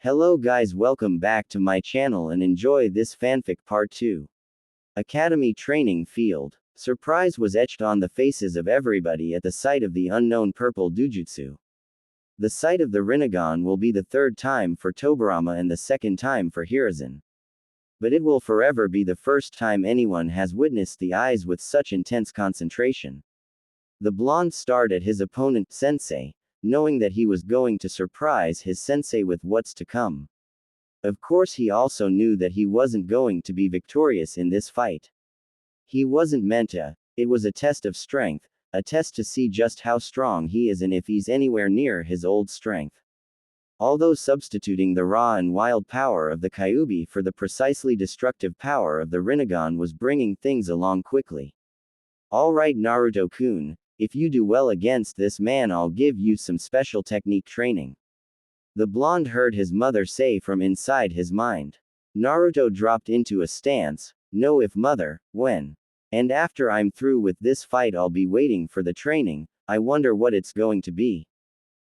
Hello guys, welcome back to my channel and enjoy this fanfic part 2. Academy training field. Surprise was etched on the faces of everybody at the sight of the unknown purple dujutsu. The sight of the Rinnegan will be the third time for Tobirama and the second time for Hiruzen. But it will forever be the first time anyone has witnessed the eyes with such intense concentration. The blonde stared at his opponent, Sensei, knowing that he was going to surprise his sensei with what's to come. Of course, he also knew that he wasn't going to be victorious in this fight. He wasn't meant to. It was a test of strength, a test to see just how strong he is and if he's anywhere near his old strength. Although substituting the raw and wild power of the Kyuubi for the precisely destructive power of the Rinnegan was bringing things along quickly. Alright Naruto-kun, if you do well against this man, I'll give you some special technique training. The blonde heard his mother say from inside his mind. Naruto dropped into a stance. No, if mother, when? And after I'm through with this fight, I'll be waiting for the training. I wonder what it's going to be.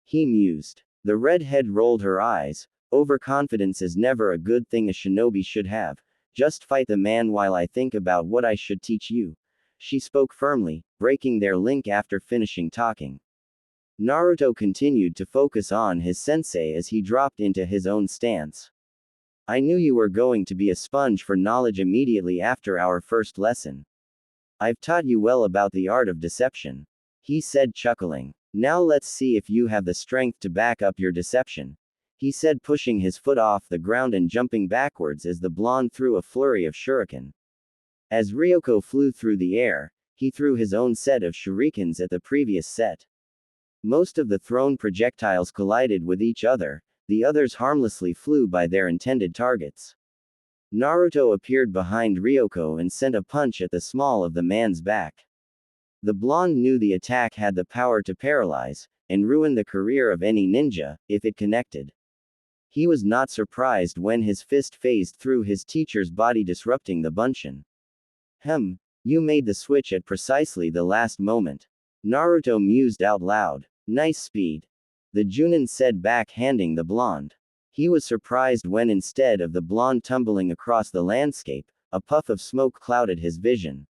He mused. The redhead rolled her eyes. Overconfidence is never a good thing a shinobi should have. Just fight the man while I think about what I should teach you. She spoke firmly, breaking their link after finishing talking. Naruto continued to focus on his sensei as he dropped into his own stance. I knew you were going to be a sponge for knowledge immediately after our first lesson. I've taught you well about the art of deception, he said, chuckling. Now let's see if you have the strength to back up your deception, he said, pushing his foot off the ground and jumping backwards as the blonde threw a flurry of shuriken. As Ryoko flew through the air, he threw his own set of shurikens at the previous set. Most of the thrown projectiles collided with each other, the others harmlessly flew by their intended targets. Naruto appeared behind Ryoko and sent a punch at the small of the man's back. The blonde knew the attack had the power to paralyze and ruin the career of any ninja, if it connected. He was not surprised when his fist phased through his teacher's body, disrupting the bunshin. You made the switch at precisely the last moment. Naruto mused out loud. Nice speed. The Junin said, backhanding the blonde. He was surprised when, instead of the blonde tumbling across the landscape, a puff of smoke clouded his vision.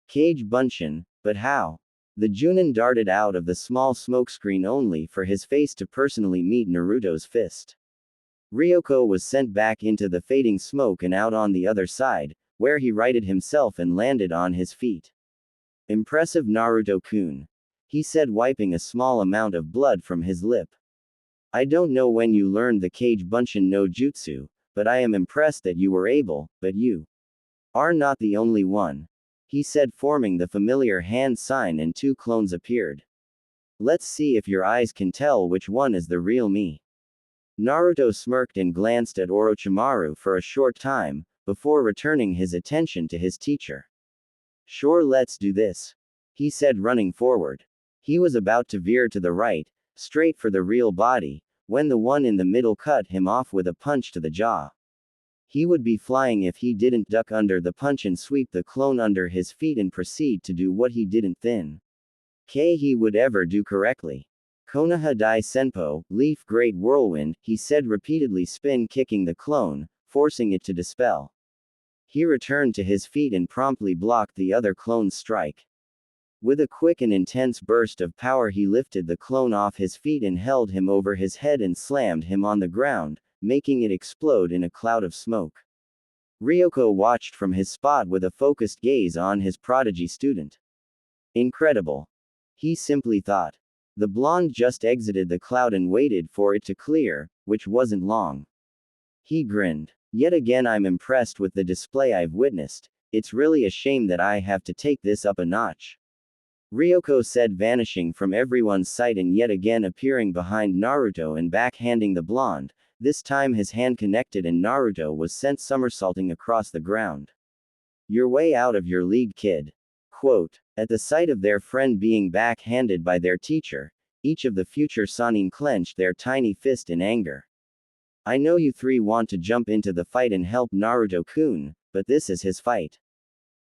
Kage bunshin, but how? The Junin darted out of the small smokescreen only for his face to personally meet Naruto's fist. Ryoko was sent back into the fading smoke and out on the other side, where he righted himself and landed on his feet. Impressive, Naruto-kun, he said, wiping a small amount of blood from his lip. I don't know when you learned the Kage Bunshin no Jutsu, but I am impressed that you were able, but you are not the only one, he said, forming the familiar hand sign, and two clones appeared. Let's see if your eyes can tell which one is the real me. Naruto smirked and glanced at Orochimaru for a short time, before returning his attention to his teacher. Sure, let's do this, he said, running forward. He was about to veer to the right, straight for the real body, when the one in the middle cut him off with a punch to the jaw. He would be flying if he didn't duck under the punch and sweep the clone under his feet and proceed to do what he didn't think he would ever do correctly. Konoha Dai Senpo, Leaf Great Whirlwind, he said, repeatedly spin kicking the clone, forcing it to dispel. He returned to his feet and promptly blocked the other clone's strike. With a quick and intense burst of power, he lifted the clone off his feet and held him over his head and slammed him on the ground, making it explode in a cloud of smoke. Ryoko watched from his spot with a focused gaze on his prodigy student. Incredible, he simply thought. The blonde just exited the cloud and waited for it to clear, which wasn't long. He grinned. Yet again, I'm impressed with the display I've witnessed. It's really a shame that I have to take this up a notch, Ryoko said, vanishing from everyone's sight and yet again appearing behind Naruto and backhanding the blonde. This time his hand connected and Naruto was sent somersaulting across the ground. You're way out of your league, kid. Quote. At the sight of their friend being backhanded by their teacher, each of the future Sannin clenched their tiny fist in anger. I know you three want to jump into the fight and help Naruto-kun, but this is his fight,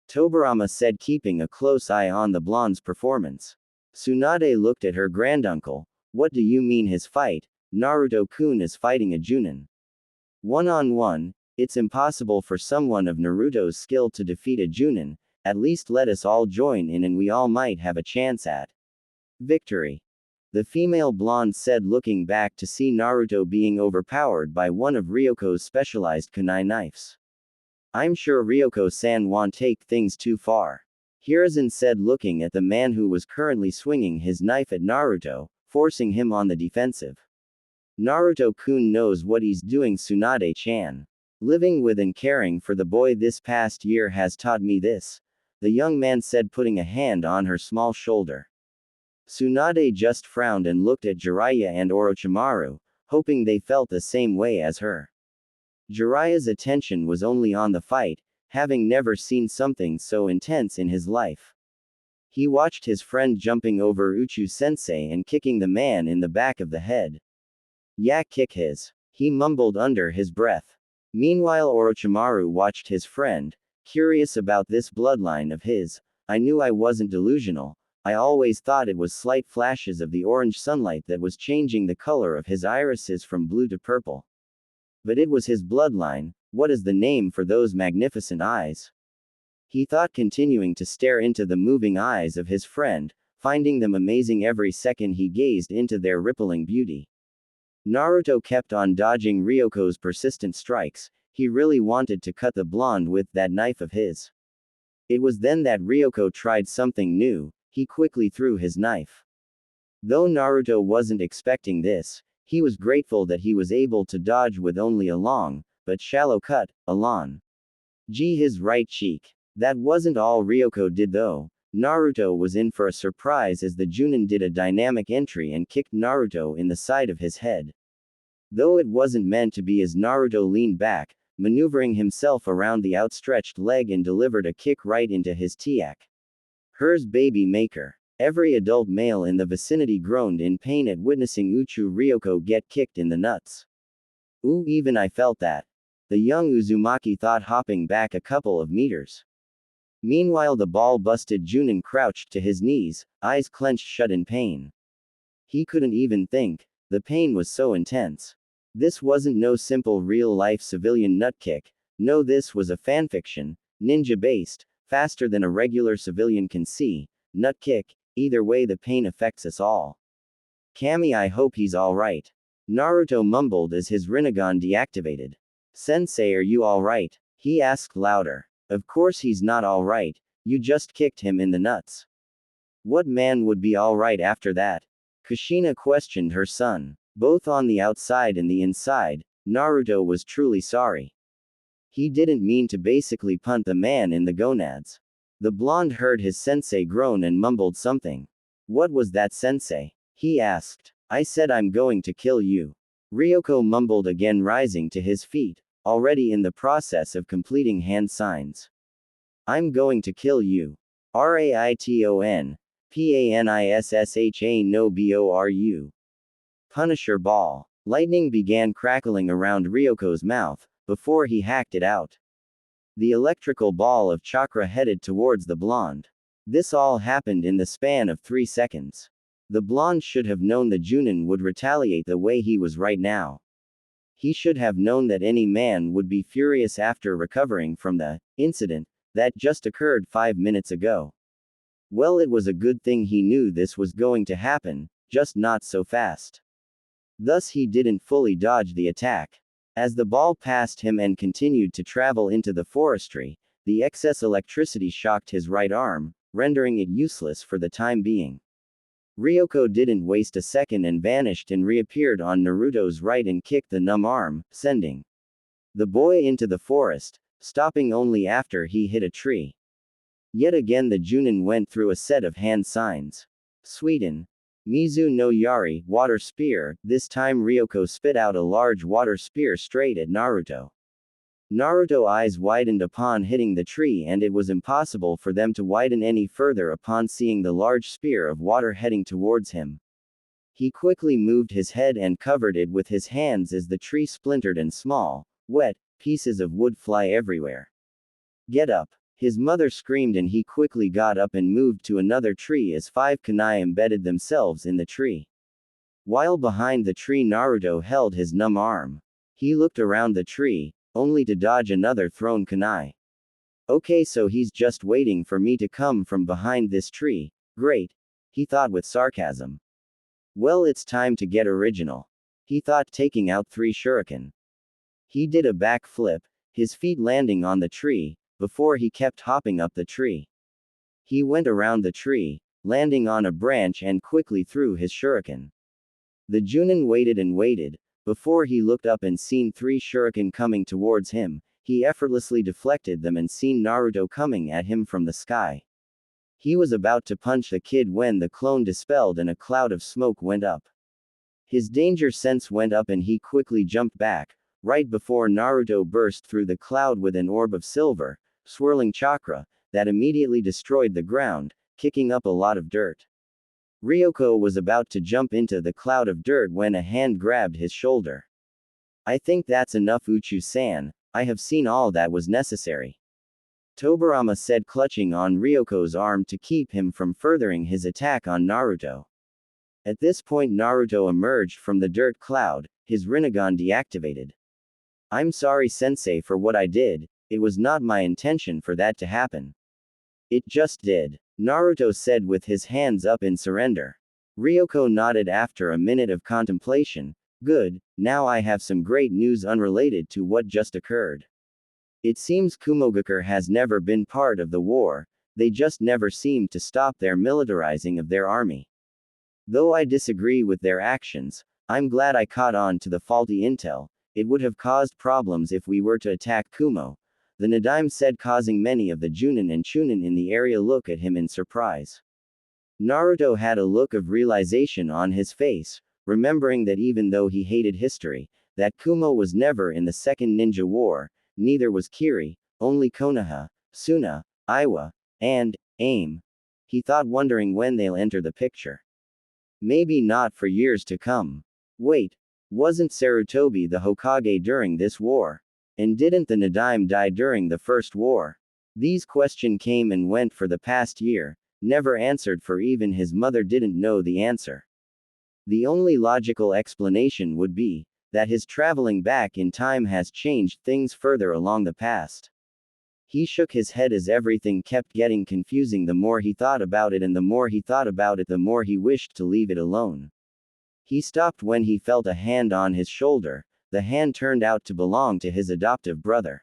Tobirama said, keeping a close eye on the blonde's performance. Tsunade looked at her granduncle. What do you mean his fight? Naruto-kun is fighting a Junin. One-on-one, it's impossible for someone of Naruto's skill to defeat a Junin, at least let us all join in and we all might have a chance at victory. The female blonde said, looking back to see Naruto being overpowered by one of Ryoko's specialized kunai knives. I'm sure Ryoko-san won't take things too far. Hiruzen said, looking at the man who was currently swinging his knife at Naruto, forcing him on the defensive. Naruto-kun knows what he's doing. Tsunade-chan. Living with and caring for the boy this past year has taught me this, the young man said, putting a hand on her small shoulder. Tsunade just frowned and looked at Jiraiya and Orochimaru, hoping they felt the same way as her. Jiraiya's attention was only on the fight, having never seen something so intense in his life. He watched his friend jumping over Uchu-sensei and kicking the man in the back of the head. "Yeah, kick his," he mumbled under his breath. Meanwhile, Orochimaru watched his friend, curious about this bloodline of his. "I knew I wasn't delusional. I always thought it was slight flashes of the orange sunlight that was changing the color of his irises from blue to purple. But it was his bloodline. What is the name for those magnificent eyes?" He thought, continuing to stare into the moving eyes of his friend, finding them amazing every second he gazed into their rippling beauty. Naruto kept on dodging Ryoko's persistent strikes. He really wanted to cut the blonde with that knife of his. It was then that Ryoko tried something new. He quickly threw his knife. Though Naruto wasn't expecting this, he was grateful that he was able to dodge with only a long, but shallow cut, along his right cheek. That wasn't all Ryoko did though. Naruto was in for a surprise as the Junin did a dynamic entry and kicked Naruto in the side of his head. Though it wasn't meant to be, as Naruto leaned back, maneuvering himself around the outstretched leg and delivered a kick right into his tiak. Hers baby maker. Every adult male in the vicinity groaned in pain at witnessing Uchu Ryoko get kicked in the nuts. "Ooh, even I felt that," the young Uzumaki thought, hopping back a couple of meters. Meanwhile, the ball-busted Junin crouched to his knees, eyes clenched shut in pain. He couldn't even think. The pain was so intense. This wasn't no simple real-life civilian nut kick. No, this was a fanfiction, ninja-based, faster than a regular civilian can see, nut kick. Either way, the pain affects us all. "Kami, I hope he's alright," Naruto mumbled as his Rinnegan deactivated. "Sensei, are you alright?" he asked louder. "Of course he's not alright, you just kicked him in the nuts." "What man would be alright after that?" Kushina questioned her son. Both on the outside and the inside, Naruto was truly sorry. He didn't mean to basically punt the man in the gonads. The blonde heard his sensei groan and mumbled something. "What was that, sensei?" he asked. "I said I'm going to kill you." Ryoko mumbled again, rising to his feet, already in the process of completing hand signs. "I'm going to kill you. Raiton. Panissha no boru. Punisher ball. Lightning began crackling around Ryoko's mouth, before he hacked it out. The electrical ball of chakra headed towards the blonde. This all happened in the span of 3 seconds. The blonde should have known the Junin would retaliate the way he was right now. He should have known that any man would be furious after recovering from the incident that just occurred 5 minutes ago. Well, it was a good thing he knew this was going to happen, just not so fast. Thus he didn't fully dodge the attack. As the ball passed him and continued to travel into the forestry, the excess electricity shocked his right arm, rendering it useless for the time being. Ryoko didn't waste a second and vanished and reappeared on Naruto's right and kicked the numb arm, sending the boy into the forest, stopping only after he hit a tree. Yet again the Junin went through a set of hand signs. Sweden. Mizu no Yari, water spear. This time Ryoko spit out a large water spear straight at Naruto. Naruto's eyes widened upon hitting the tree, and it was impossible for them to widen any further upon seeing the large spear of water heading towards him. He quickly moved his head and covered it with his hands as the tree splintered and small, wet pieces of wood fly everywhere. "Get up!" His mother screamed, and he quickly got up and moved to another tree as 5 kunai embedded themselves in the tree. While behind the tree, Naruto held his numb arm. He looked around the tree, only to dodge another thrown kunai. Okay, so he's just waiting for me to come from behind this tree. Great, he thought with sarcasm. Well, it's time to get original, he thought, taking out 3 shuriken. He did a backflip, his feet landing on the tree, before he kept hopping up the tree. He went around the tree, landing on a branch and quickly threw his shuriken. The Junin waited and waited. Before he looked up and seen 3 shuriken coming towards him, he effortlessly deflected them and seen Naruto coming at him from the sky. He was about to punch the kid when the clone dispelled and a cloud of smoke went up. His danger sense went up and he quickly jumped back, right before Naruto burst through the cloud with an orb of silver, swirling chakra, that immediately destroyed the ground, kicking up a lot of dirt. Ryoko was about to jump into the cloud of dirt when a hand grabbed his shoulder. I think that's enough, Uchu-san, I have seen all that was necessary, Tobirama said, clutching on Ryoko's arm to keep him from furthering his attack on Naruto. At this point Naruto emerged from the dirt cloud, his Rinnegan deactivated. I'm sorry sensei for what I did, it was not my intention for that to happen. It just did, Naruto said with his hands up in surrender. Ryoko nodded after a minute of contemplation. Good, now I have some great news unrelated to what just occurred. It seems Kumogakure has never been part of the war, they just never seemed to stop their militarizing of their army. Though I disagree with their actions, I'm glad I caught on to the faulty intel, it would have caused problems if we were to attack Kumo, the Nadaime said, causing many of the Junin and Chunin in the area look at him in surprise. Naruto had a look of realization on his face, remembering that even though he hated history, that Kumo was never in the Second Ninja War, neither was Kiri, only Konoha, Suna, Iwa, and Aim. He thought, wondering when they'll enter the picture. Maybe not for years to come. Wait, wasn't Sarutobi the Hokage during this war? And didn't the Nadaime die during the first war? These questions came and went for the past year, never answered, for even his mother didn't know the answer. The only logical explanation would be that his traveling back in time has changed things further along the past. He shook his head as everything kept getting confusing. The more he thought about it, and the more he thought about it, the more he wished to leave it alone. He stopped when he felt a hand on his shoulder. The hand turned out to belong to his adoptive brother.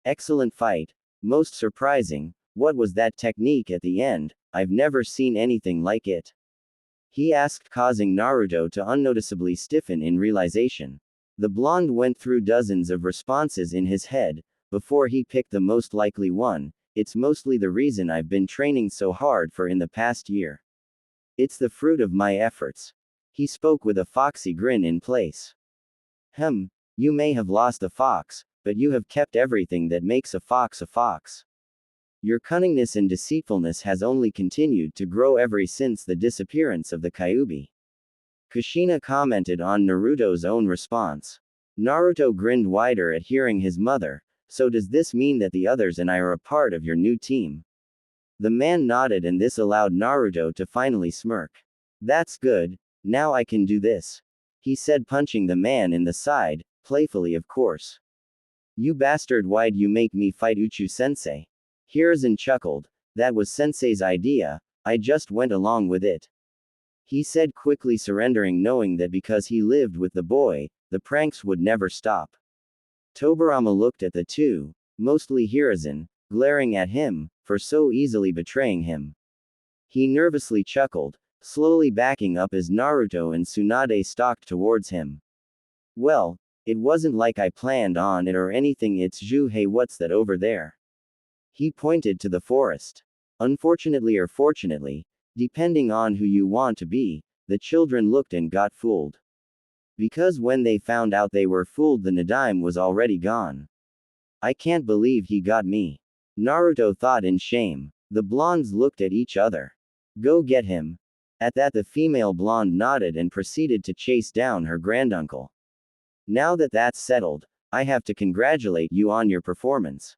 Excellent fight. Most surprising. What was that technique at the end? I've never seen anything like it, he asked, causing Naruto to unnoticeably stiffen in realization. The blonde went through dozens of responses in his head, before he picked the most likely one. It's mostly the reason I've been training so hard for in the past year. It's the fruit of my efforts. He spoke with a foxy grin in place. You may have lost the fox, but you have kept everything that makes a fox a fox. Your cunningness and deceitfulness has only continued to grow ever since the disappearance of the Kyuubi. Kushina commented on Naruto's own response. Naruto grinned wider at hearing his mother. So does this mean that the others and I are a part of your new team? The man nodded, and this allowed Naruto to finally smirk. That's good, now I can do this, he said, punching the man in the side, playfully of course. You bastard, why'd you make me fight Uchu-sensei? Hiruzen chuckled. That was sensei's idea, I just went along with it, he said, quickly surrendering, knowing that because he lived with the boy, the pranks would never stop. Tobirama looked at the two, mostly Hiruzen, glaring at him, for so easily betraying him. He nervously chuckled, slowly backing up as Naruto and Tsunade stalked towards him. Well, it wasn't like I planned on it or anything, it's hey, what's that over there? He pointed to the forest. Unfortunately or fortunately, depending on who you want to be, the children looked and got fooled. Because when they found out they were fooled, the Nadaime was already gone. I can't believe he got me, Naruto thought in shame. The blondes looked at each other. Go get him. At that, the female blonde nodded and proceeded to chase down her granduncle. Now that that's settled, I have to congratulate you on your performance.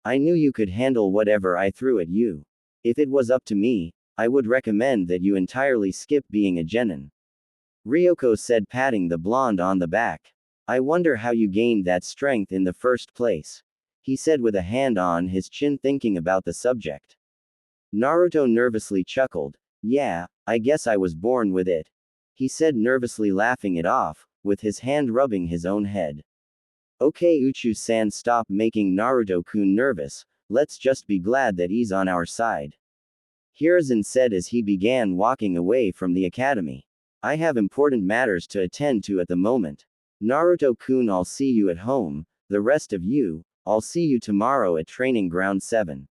I knew you could handle whatever I threw at you. If it was up to me, I would recommend that you entirely skip being a genin. Ryoko said, patting the blonde on the back. I wonder how you gained that strength in the first place. He said with a hand on his chin, thinking about the subject. Naruto nervously chuckled. Yeah, I guess I was born with it. He said, nervously laughing it off, with his hand rubbing his own head. Okay, Uchu-san, stop making Naruto-kun nervous, let's just be glad that he's on our side. Hiruzen said as he began walking away from the academy. I have important matters to attend to at the moment. Naruto-kun, I'll see you at home, the rest of you, I'll see you tomorrow at training ground 7.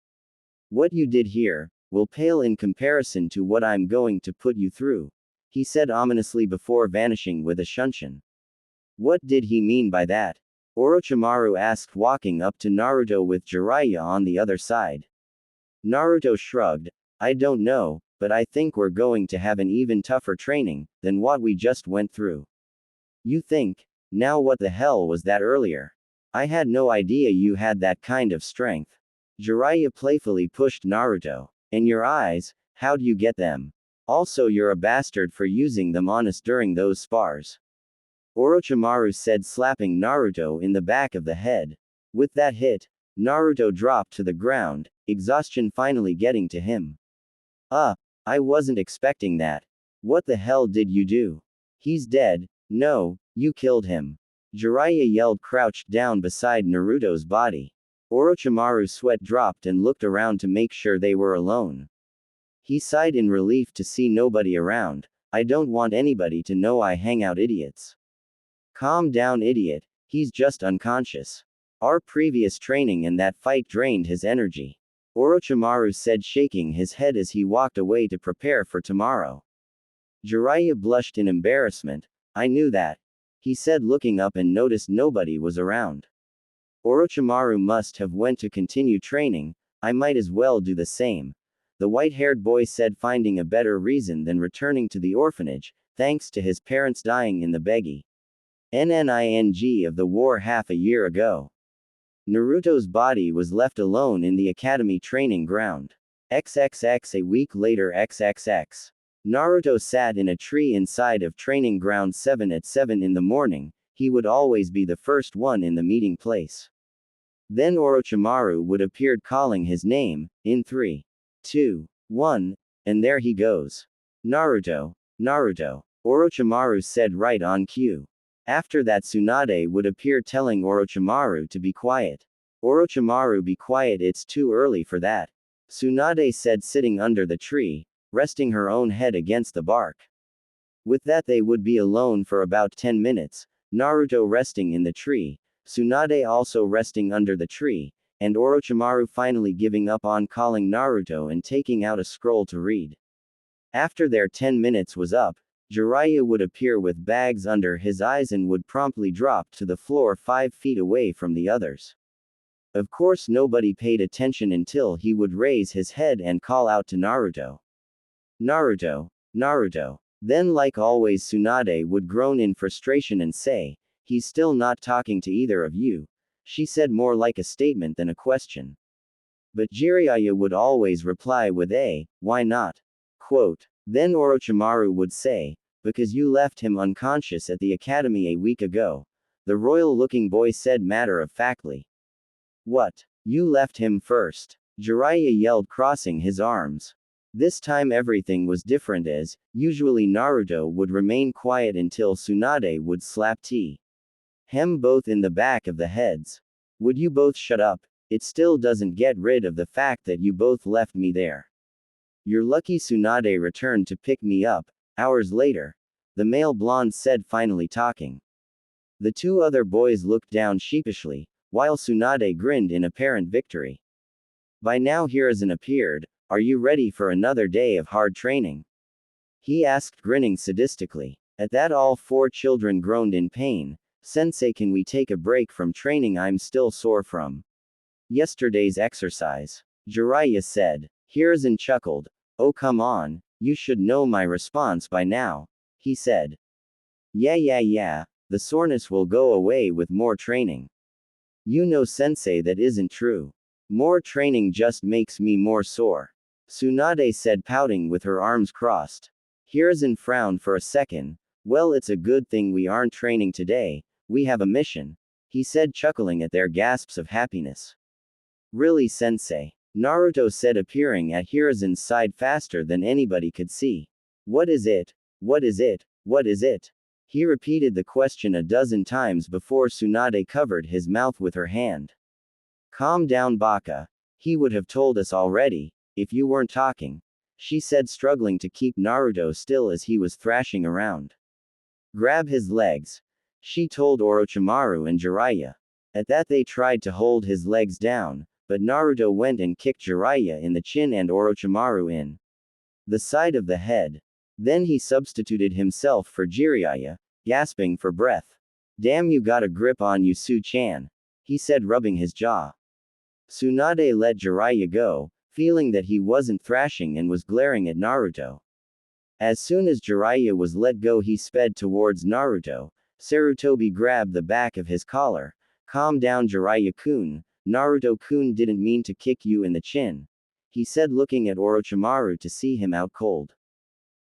What you did here will pale in comparison to what I'm going to put you through, he said ominously before vanishing with a shunshin. What did he mean by that? Orochimaru asked, walking up to Naruto with Jiraiya on the other side. Naruto shrugged. I don't know, but I think we're going to have an even tougher training than what we just went through. You think? Now what the hell was that earlier? I had no idea you had that kind of strength. Jiraiya playfully pushed Naruto. And your eyes, how'd you get them? Also, you're a bastard for using them on us during those spars. Orochimaru said, slapping Naruto in the back of the head. With that hit, Naruto dropped to the ground, exhaustion finally getting to him. I wasn't expecting that. What the hell did you do? He's dead. No, you killed him. Jiraiya yelled, crouched down beside Naruto's body. Orochimaru's sweat dropped and looked around to make sure they were alone. He sighed in relief to see nobody around. I don't want anybody to know I hang out idiots. Calm down, idiot, he's just unconscious. Our previous training and that fight drained his energy. Orochimaru said, shaking his head as he walked away to prepare for tomorrow. Jiraiya blushed in embarrassment. I knew that. He said, looking up and noticed nobody was around. Orochimaru must have went to continue training, I might as well do the same. The white-haired boy said, finding a better reason than returning to the orphanage, thanks to his parents dying in the Beggy NNING of the war half a year ago. Naruto's body was left alone in the academy training ground. XXX a week later XXX. Naruto sat in a tree inside of training ground 7 at 7 in the morning, he would always be the first one in the meeting place. Then Orochimaru would appear calling his name, in 3, 2, 1, and there he goes. Naruto, Naruto. Orochimaru said right on cue. After that Tsunade would appear telling Orochimaru to be quiet. Orochimaru, be quiet, it's too early for that. Tsunade said, sitting under the tree, resting her own head against the bark. With that they would be alone for about 10 minutes, Naruto resting in the tree, Tsunade also resting under the tree, and Orochimaru finally giving up on calling Naruto and taking out a scroll to read. After their 10 minutes was up, Jiraiya would appear with bags under his eyes and would promptly drop to the floor 5 feet away from the others. Of course nobody paid attention until he would raise his head and call out to Naruto. Naruto, Naruto. Then like always Tsunade would groan in frustration and say, he's still not talking to either of you. She said, more like a statement than a question. But Jiraiya would always reply with a, why not? Quote. Then Orochimaru would say, because you left him unconscious at the academy a week ago. The royal-looking boy said matter-of-factly. What? You left him first? Jiraiya yelled, crossing his arms. This time everything was different, as usually Naruto would remain quiet until Tsunade would slap him both in the back of the heads. Would you both shut up? It still doesn't get rid of the fact that you both left me there. You're lucky Tsunade returned to pick me up, hours later. The male blonde said, finally talking. The two other boys looked down sheepishly, while Tsunade grinned in apparent victory. By now Hiruzen appeared. Are you ready for another day of hard training? He asked, grinning sadistically. At that all 4 children groaned in pain. Sensei, can we take a break from training? I'm still sore from yesterday's exercise. Jiraiya said. Hiruzen chuckled. Oh come on, you should know my response by now. He said. Yeah, the soreness will go away with more training. You know sensei, that isn't true. More training just makes me more sore. Tsunade said, pouting with her arms crossed. Hiruzen frowned for a second, Well, it's a good thing we aren't training today, we have a mission, he said, chuckling at their gasps of happiness. Really, sensei? Naruto said, appearing at Hiruzen's side faster than anybody could see. What is it? What is it? What is it? He repeated the question a dozen times before Tsunade covered his mouth with her hand. Calm down, Baka. He would have told us already, if you weren't talking, she said, struggling to keep Naruto still as he was thrashing around. Grab his legs, she told Orochimaru and Jiraiya. At that, they tried to hold his legs down, but Naruto went and kicked Jiraiya in the chin and Orochimaru in the side of the head. Then he substituted himself for Jiraiya, gasping for breath. Damn, you got a grip on you, Su-chan, he said, rubbing his jaw. Tsunade let Jiraiya go, feeling that he wasn't thrashing and was glaring at Naruto. As soon as Jiraiya was let go, he sped towards Naruto. Sarutobi grabbed the back of his collar. Calm down, Jiraiya-kun. Naruto-kun didn't mean to kick you in the chin, he said, looking at Orochimaru to see him out cold.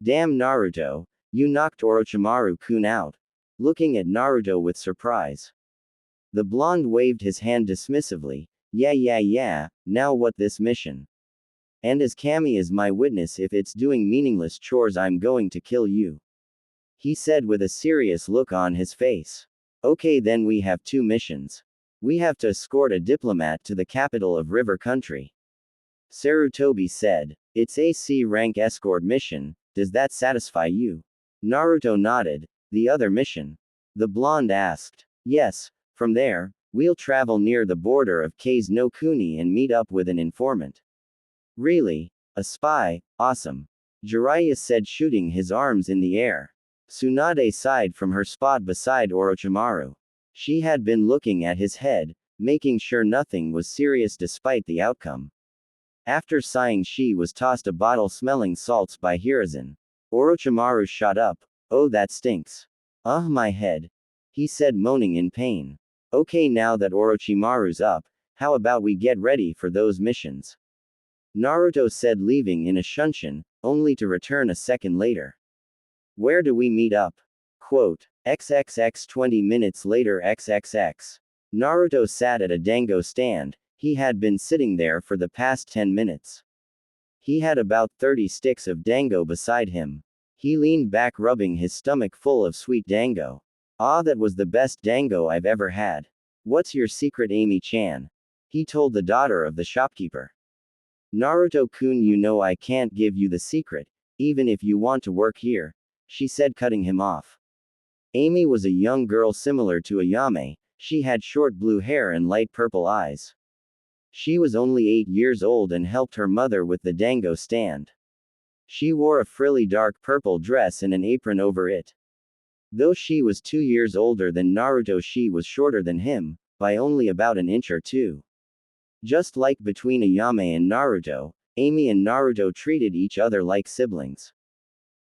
Damn, Naruto, you knocked Orochimaru-kun out. Looking at Naruto with surprise, the blonde waved his hand dismissively. Yeah, now what this mission? And as Kami is my witness, if it's doing meaningless chores, I'm going to kill you, he said with a serious look on his face. Okay, then we have two missions. We have to escort a diplomat to the capital of River Country, Sarutobi said. It's a C-rank escort mission, does that satisfy you? Naruto nodded. The other mission? The blonde asked. Yes, from there, we'll travel near the border of Kase no Kuni and meet up with an informant. Really? A spy? Awesome, Jiraiya said, shooting his arms in the air. Tsunade sighed from her spot beside Orochimaru. She had been looking at his head, making sure nothing was serious despite the outcome. After sighing, she was tossed a bottle smelling salts by Hiruzen. Orochimaru shot up. Oh, that stinks. My head, he said, moaning in pain. Okay, now that Orochimaru's up, how about we get ready for those missions? Naruto said, leaving in a shunshin, only to return a second later. Where do we meet up? Quote, XXX 20 minutes later XXX. Naruto sat at a dango stand. He had been sitting there for the past 10 minutes. He had about 30 sticks of dango beside him. He leaned back, rubbing his stomach full of sweet dango. Ah, that was the best dango I've ever had. What's your secret, Amy-chan? He told the daughter of the shopkeeper. Naruto-kun, you know I can't give you the secret, even if you want to work here, she said, cutting him off. Amy was a young girl similar to Ayame. She had short blue hair and light purple eyes. She was only 8 years old and helped her mother with the dango stand. She wore a frilly dark purple dress and an apron over it. Though she was 2 years older than Naruto, she was shorter than him, by only about an inch or two. Just like between Ayame and Naruto, Amy and Naruto treated each other like siblings.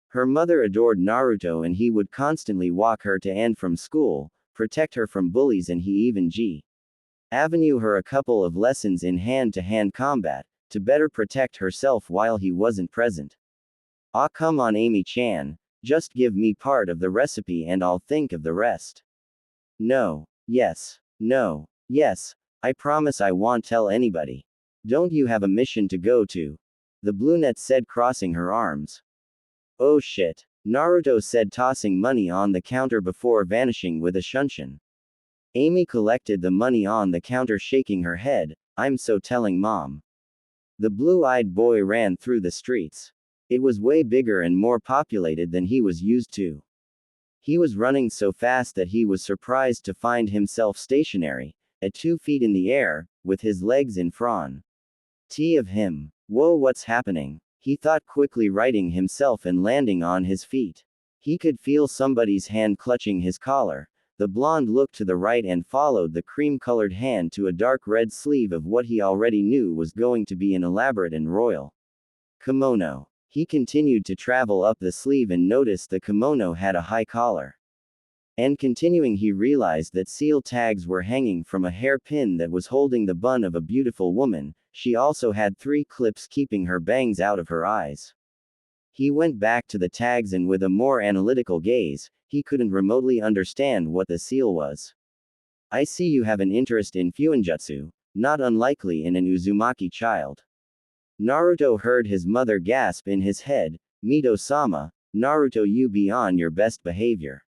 Her mother adored Naruto and he would constantly walk her to and from school, protect her from bullies, and he even avenue her a couple of lessons in hand-to-hand combat, to better protect herself while he wasn't present. Ah, come on, Amy-chan, just give me part of the recipe and I'll think of the rest. No. Yes. No. Yes. I promise I won't tell anybody. Don't you have a mission to go to? The brunette said, crossing her arms. Oh shit, Naruto said, tossing money on the counter before vanishing with a shunshin. Amy collected the money on the counter, shaking her head. I'm so telling mom. The blue-eyed boy ran through the streets. It was way bigger and more populated than he was used to. He was running so fast that he was surprised to find himself stationary, at 2 feet in the air, with his legs in front of him. Whoa, what's happening? He thought, quickly righting himself and landing on his feet. He could feel somebody's hand clutching his collar. The blonde looked to the right and followed the cream-colored hand to a dark red sleeve of what he already knew was going to be an elaborate and royal kimono. He continued to travel up the sleeve and noticed the kimono had a high collar. And continuing, he realized that seal tags were hanging from a hairpin that was holding the bun of a beautiful woman. She also had 3 clips keeping her bangs out of her eyes. He went back to the tags and with a more analytical gaze, he couldn't remotely understand what the seal was. I see you have an interest in fuinjutsu, not unlikely in an Uzumaki child. Naruto heard his mother gasp in his head, Mito-sama, Naruto, you be on your best behavior.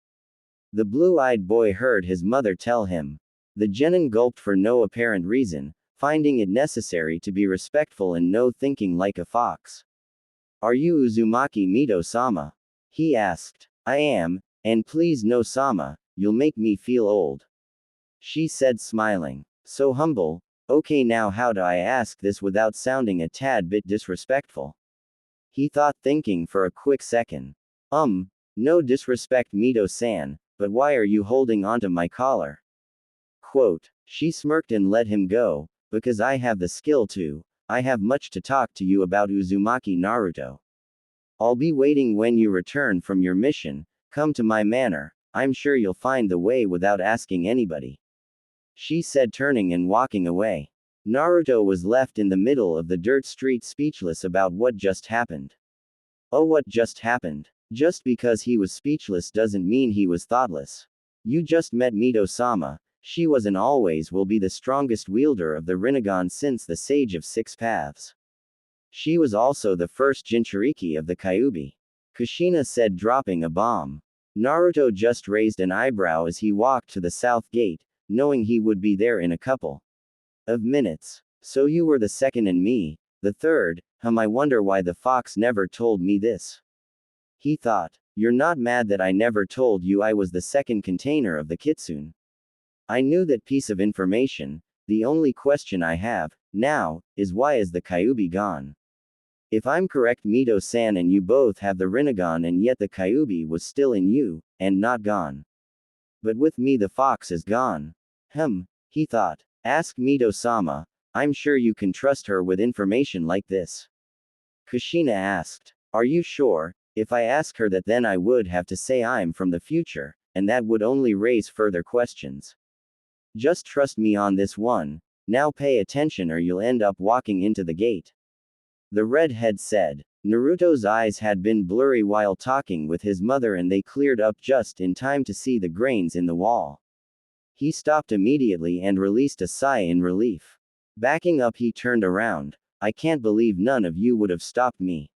The blue-eyed boy heard his mother tell him. The genin gulped for no apparent reason, finding it necessary to be respectful and no thinking like a fox. Are you Uzumaki Mito-sama? He asked. I am, and please no sama, you'll make me feel old. She said smiling. So humble. Okay, now how do I ask this without sounding a tad bit disrespectful? He thought, thinking for a quick second. No disrespect Mito-san, but why are you holding onto my collar? Quote. She smirked and let him go, because I have the skill to. I have much to talk to you about Uzumaki Naruto. I'll be waiting when you return from your mission, come to my manor, I'm sure you'll find the way without asking anybody. She said, turning and walking away. Naruto was left in the middle of the dirt street speechless about what just happened. Oh, what just happened? Just because he was speechless doesn't mean he was thoughtless. You just met Mito-sama. She was and always will be the strongest wielder of the Rinnegan since the Sage of Six Paths. She was also the first Jinchuriki of the Kyuubi. Kushina said, dropping a bomb. Naruto just raised an eyebrow as he walked to the south gate, knowing he would be there in a couple of minutes. So you were the second and me, the third, I wonder why the fox never told me this. He thought. You're not mad that I never told you I was the second container of the kitsune? I knew that piece of information. The only question I have, now, is why is the Kyuubi gone? If I'm correct, Mito-san and you both have the Rinnegan and yet the Kyuubi was still in you, and not gone. But with me the fox is gone. He thought. Ask Mito-sama, I'm sure you can trust her with information like this. Kushina asked. Are you sure? If I ask her that, then I would have to say I'm from the future, and that would only raise further questions. Just trust me on this one. Now pay attention or you'll end up walking into the gate. The redhead said. Naruto's eyes had been blurry while talking with his mother and they cleared up just in time to see the grains in the wall. He stopped immediately and released a sigh in relief. Backing up, he turned around. I can't believe none of you would have stopped me.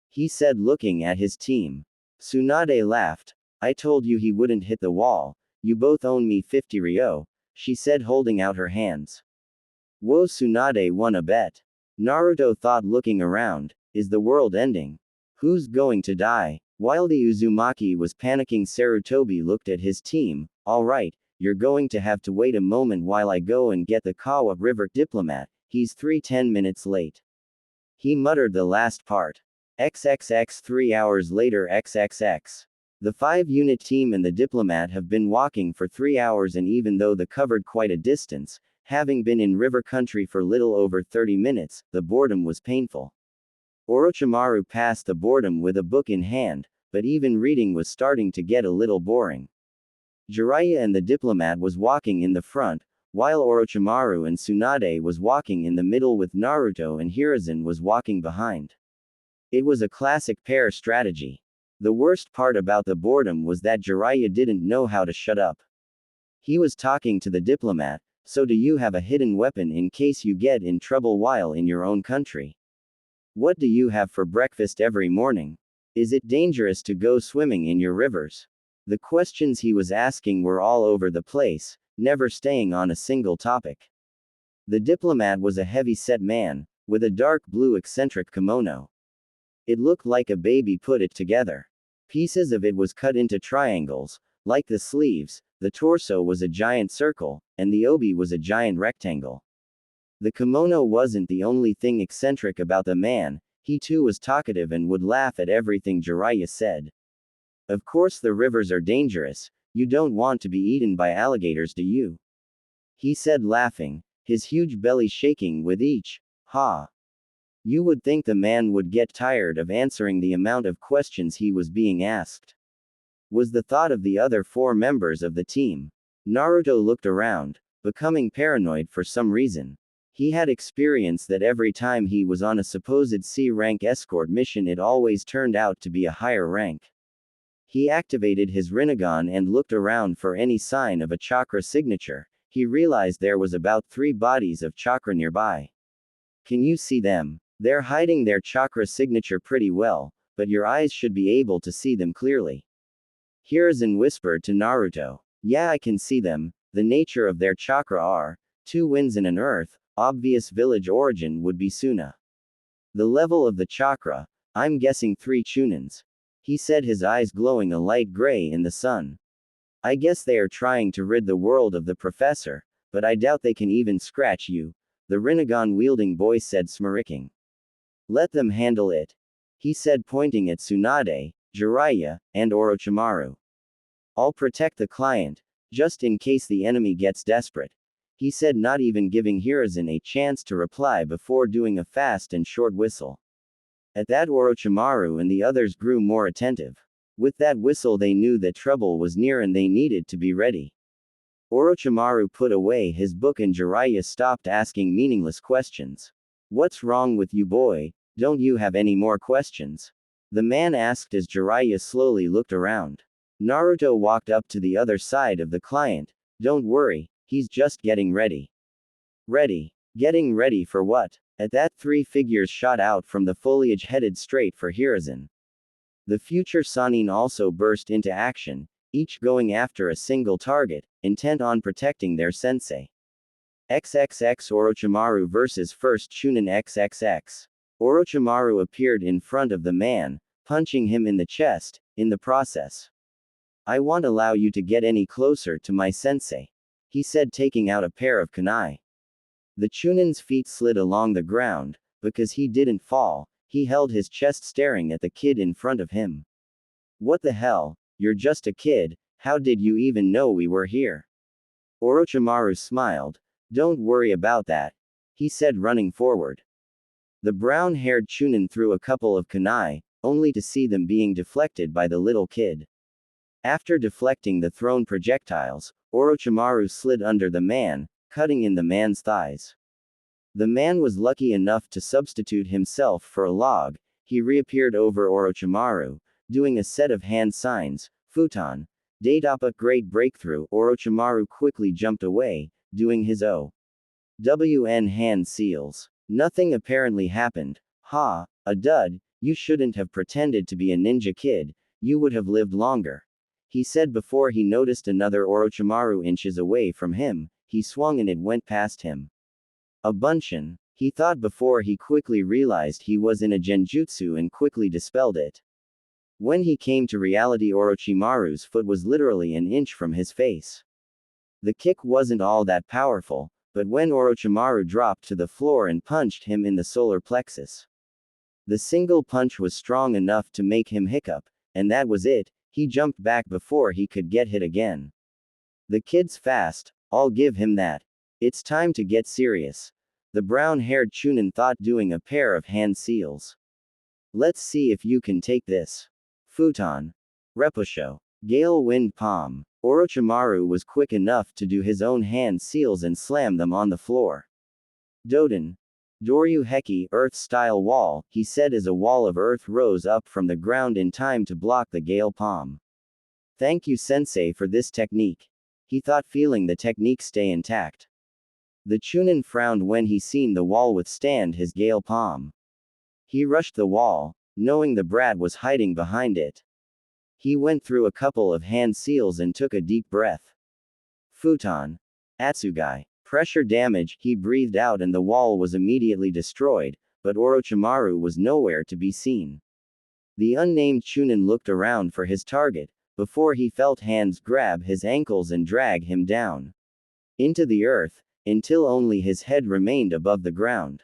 He said, looking at his team. Tsunade laughed. I told you he wouldn't hit the wall. You both own me 50 ryo, she said, holding out her hands. Whoa, Tsunade won a bet. Naruto thought, looking around. Is the world ending? Who's going to die? While the Uzumaki was panicking, Sarutobi looked at his team. Alright, you're going to have to wait a moment while I go and get the Kawa River diplomat. He's 10 minutes late. He muttered the last part. XXX 3 hours later XXX. The 5-unit team and the diplomat have been walking for 3 hours, and even though they covered quite a distance, having been in river country for little over 30 minutes, the boredom was painful. Orochimaru passed the boredom with a book in hand, but even reading was starting to get a little boring. Jiraiya and the diplomat was walking in the front, while Orochimaru and Tsunade was walking in the middle with Naruto and Hiruzen was walking behind. It was a classic pair strategy. The worst part about the boredom was that Jiraiya didn't know how to shut up. He was talking to the diplomat, so do you have a hidden weapon in case you get in trouble while in your own country? What do you have for breakfast every morning? Is it dangerous to go swimming in your rivers? The questions he was asking were all over the place, never staying on a single topic. The diplomat was a heavy-set man, with a dark blue eccentric kimono. It looked like a baby put it together. Pieces of it was cut into triangles, like the sleeves, the torso was a giant circle, and the obi was a giant rectangle. The kimono wasn't the only thing eccentric about the man, he too was talkative and would laugh at everything Jiraiya said. Of course the rivers are dangerous, you don't want to be eaten by alligators, do you? He said, laughing, his huge belly shaking with each ha. You would think the man would get tired of answering the amount of questions he was being asked. Was the thought of the other 4 members of the team. Naruto looked around, becoming paranoid for some reason. He had experienced that every time he was on a supposed C-rank escort mission it always turned out to be a higher rank. He activated his Rinnegan and looked around for any sign of a chakra signature. He realized there was about 3 bodies of chakra nearby. Can you see them? They're hiding their chakra signature pretty well, but your eyes should be able to see them clearly. Hiruzen whispered to Naruto. Yeah, I can see them. The nature of their chakra are 2 winds and an earth. Obvious village origin would be Suna. The level of the chakra, I'm guessing 3 chunins. He said, his eyes glowing a light gray in the sun. I guess they are trying to rid the world of the professor, but I doubt they can even scratch you, the Rinnegan-wielding boy said, smirking. Let them handle it. He said, pointing at Tsunade, Jiraiya, and Orochimaru. I'll protect the client, just in case the enemy gets desperate. He said, not even giving Hiruzen a chance to reply before doing a fast and short whistle. At that, Orochimaru and the others grew more attentive. With that whistle they knew that trouble was near and they needed to be ready. Orochimaru put away his book and Jiraiya stopped asking meaningless questions. What's wrong with you, boy? Don't you have any more questions? The man asked as Jiraiya slowly looked around. Naruto walked up to the other side of the client. Don't worry, he's just getting ready. Ready? Getting ready for what? At that, 3 figures shot out from the foliage headed straight for Hiruzen. The future Sannin also burst into action, each going after a single target, intent on protecting their sensei. XXX Orochimaru vs. First Chunin XXX. Orochimaru appeared in front of the man, punching him in the chest, in the process. I won't allow you to get any closer to my sensei, he said, taking out a pair of kunai. The Chunin's feet slid along the ground, because he didn't fall, he held his chest staring at the kid in front of him. What the hell, you're just a kid, how did you even know we were here? Orochimaru smiled. Don't worry about that, he said, running forward. The brown-haired Chunin threw a couple of kunai, only to see them being deflected by the little kid. After deflecting the thrown projectiles, Orochimaru slid under the man, cutting in the man's thighs. The man was lucky enough to substitute himself for a log. He reappeared over Orochimaru, doing a set of hand signs, futon, Datapa great breakthrough. Orochimaru quickly jumped away, doing his OWN hand seals. Nothing apparently happened. Ha, a dud, you shouldn't have pretended to be a ninja kid, you would have lived longer, he said before he noticed another Orochimaru inches away from him. He swung and it went past him. A bunshin, he thought before he quickly realized he was in a genjutsu and quickly dispelled it. When he came to reality, Orochimaru's foot was literally an inch from his face. The kick wasn't all that powerful, but when Orochimaru dropped to the floor and punched him in the solar plexus, the single punch was strong enough to make him hiccup, and that was it. He jumped back before he could get hit again. The kid's fast, I'll give him that. It's time to get serious, the brown-haired Chunin thought, doing a pair of hand seals. Let's see if you can take this. Futon. Repusho. Gale Wind Palm. Orochimaru was quick enough to do his own hand seals and slam them on the floor. Doden. Doryu Heki, Earth-style wall, he said as a wall of earth rose up from the ground in time to block the Gale Palm. Thank you, sensei, for this technique, he thought, feeling the technique stay intact. The Chunin frowned when he seen the wall withstand his Gale Palm. He rushed the wall, knowing the brat was hiding behind it. He went through a couple of hand seals and took a deep breath. Futon. Atsugai. Pressure damage, he breathed out and the wall was immediately destroyed, but Orochimaru was nowhere to be seen. The unnamed Chunin looked around for his target, before he felt hands grab his ankles and drag him down into the earth, until only his head remained above the ground.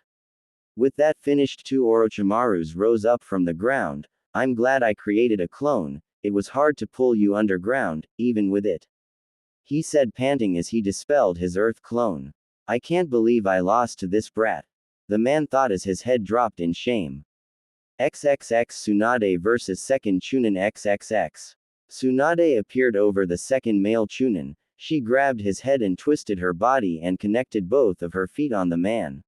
With that finished, 2 Orochimarus rose up from the ground. I'm glad I created a clone, it was hard to pull you underground, even with it, he said, panting as he dispelled his earth clone. I can't believe I lost to this brat, the man thought as his head dropped in shame. XXX Tsunade vs. Second Chunin XXX. Tsunade appeared over the second male Chunin. She grabbed his head and twisted her body and connected both of her feet on the man's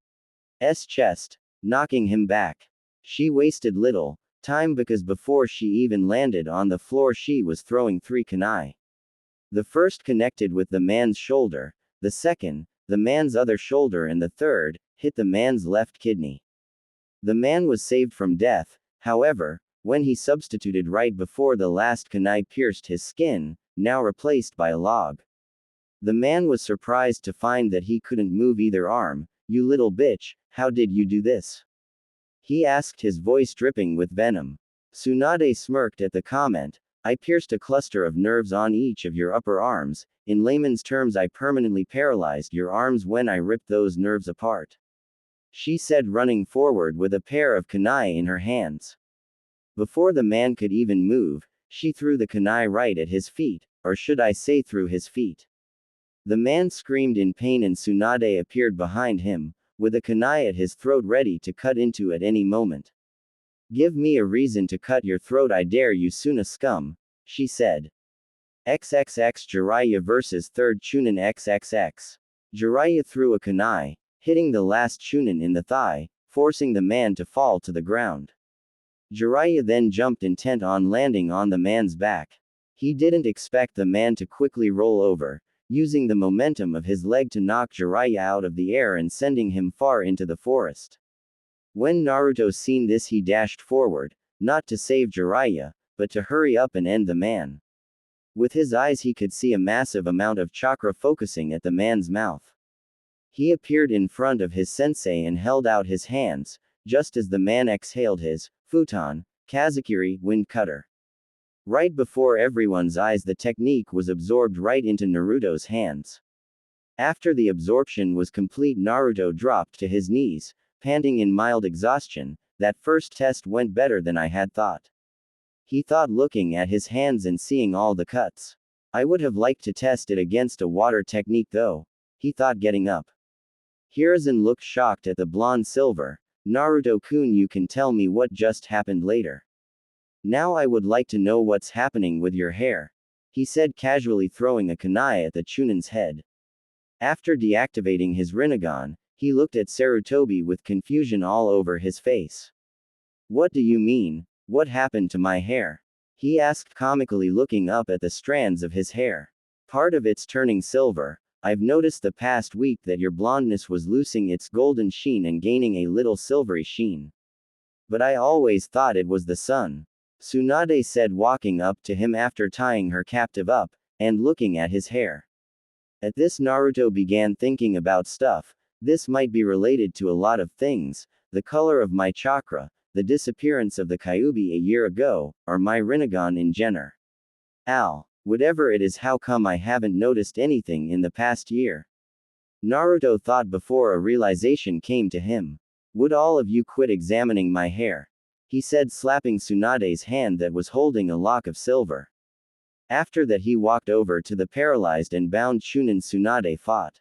chest, knocking him back. She wasted little Time because before she even landed on the floor she was throwing 3 kunai. The first connected with the man's shoulder, the second, the man's other shoulder, and the third, hit the man's left kidney. The man was saved from death, however, when he substituted right before the last kunai pierced his skin, now replaced by a log. The man was surprised to find that he couldn't move either arm. "You little bitch, how did you do this?" he asked, his voice dripping with venom. Tsunade smirked at the comment. "I pierced a cluster of nerves on each of your upper arms. In layman's terms, I permanently paralyzed your arms when I ripped those nerves apart," she said, running forward with a pair of kunai in her hands. Before the man could even move, she threw the kunai right at his feet, or should I say through his feet. The man screamed in pain and Tsunade appeared behind him, with a kunai at his throat ready to cut into at any moment. "Give me a reason to cut your throat, I dare you, Suna scum," she said. XXX Jiraiya vs. 3rd Chunin XXX. Jiraiya threw a kunai, hitting the last Chunin in the thigh, forcing the man to fall to the ground. Jiraiya then jumped, intent on landing on the man's back. He didn't expect the man to quickly roll over, using the momentum of his leg to knock Jiraiya out of the air and sending him far into the forest. When Naruto seen this, he dashed forward, not to save Jiraiya, but to hurry up and end the man. With his eyes he could see a massive amount of chakra focusing at the man's mouth. He appeared in front of his sensei and held out his hands, just as the man exhaled his futon, Kazakiri, wind cutter. Right before everyone's eyes, the technique was absorbed right into Naruto's hands. After the absorption was complete, Naruto dropped to his knees, panting in mild exhaustion. "That first test went better than I had thought," he thought, looking at his hands and seeing all the cuts. "I would have liked to test it against a water technique though," he thought, getting up. Hiruzen looked shocked at the blonde silver. "Naruto-kun, you can tell me what just happened later. Now I would like to know what's happening with your hair," he said, casually throwing a kunai at the Chunin's head. After deactivating his Rinnegan, he looked at Sarutobi with confusion all over his face. "What do you mean? What happened to my hair?" he asked comically, looking up at the strands of his hair. "Part of it's turning silver. I've noticed the past week that your blondness was losing its golden sheen and gaining a little silvery sheen. But I always thought it was the sun," Tsunade said, walking up to him after tying her captive up, and looking at his hair. At this, Naruto began thinking about stuff. This might be related to a lot of things: the color of my chakra, the disappearance of the Kyuubi a year ago, or my Rinnegan in general. Whatever it is, how come I haven't noticed anything in the past year? Naruto thought before a realization came to him. "Would all of you quit examining my hair?" he said, slapping Tsunade's hand that was holding a lock of silver. After that, he walked over to the paralyzed and bound Chunin. Tsunade fought.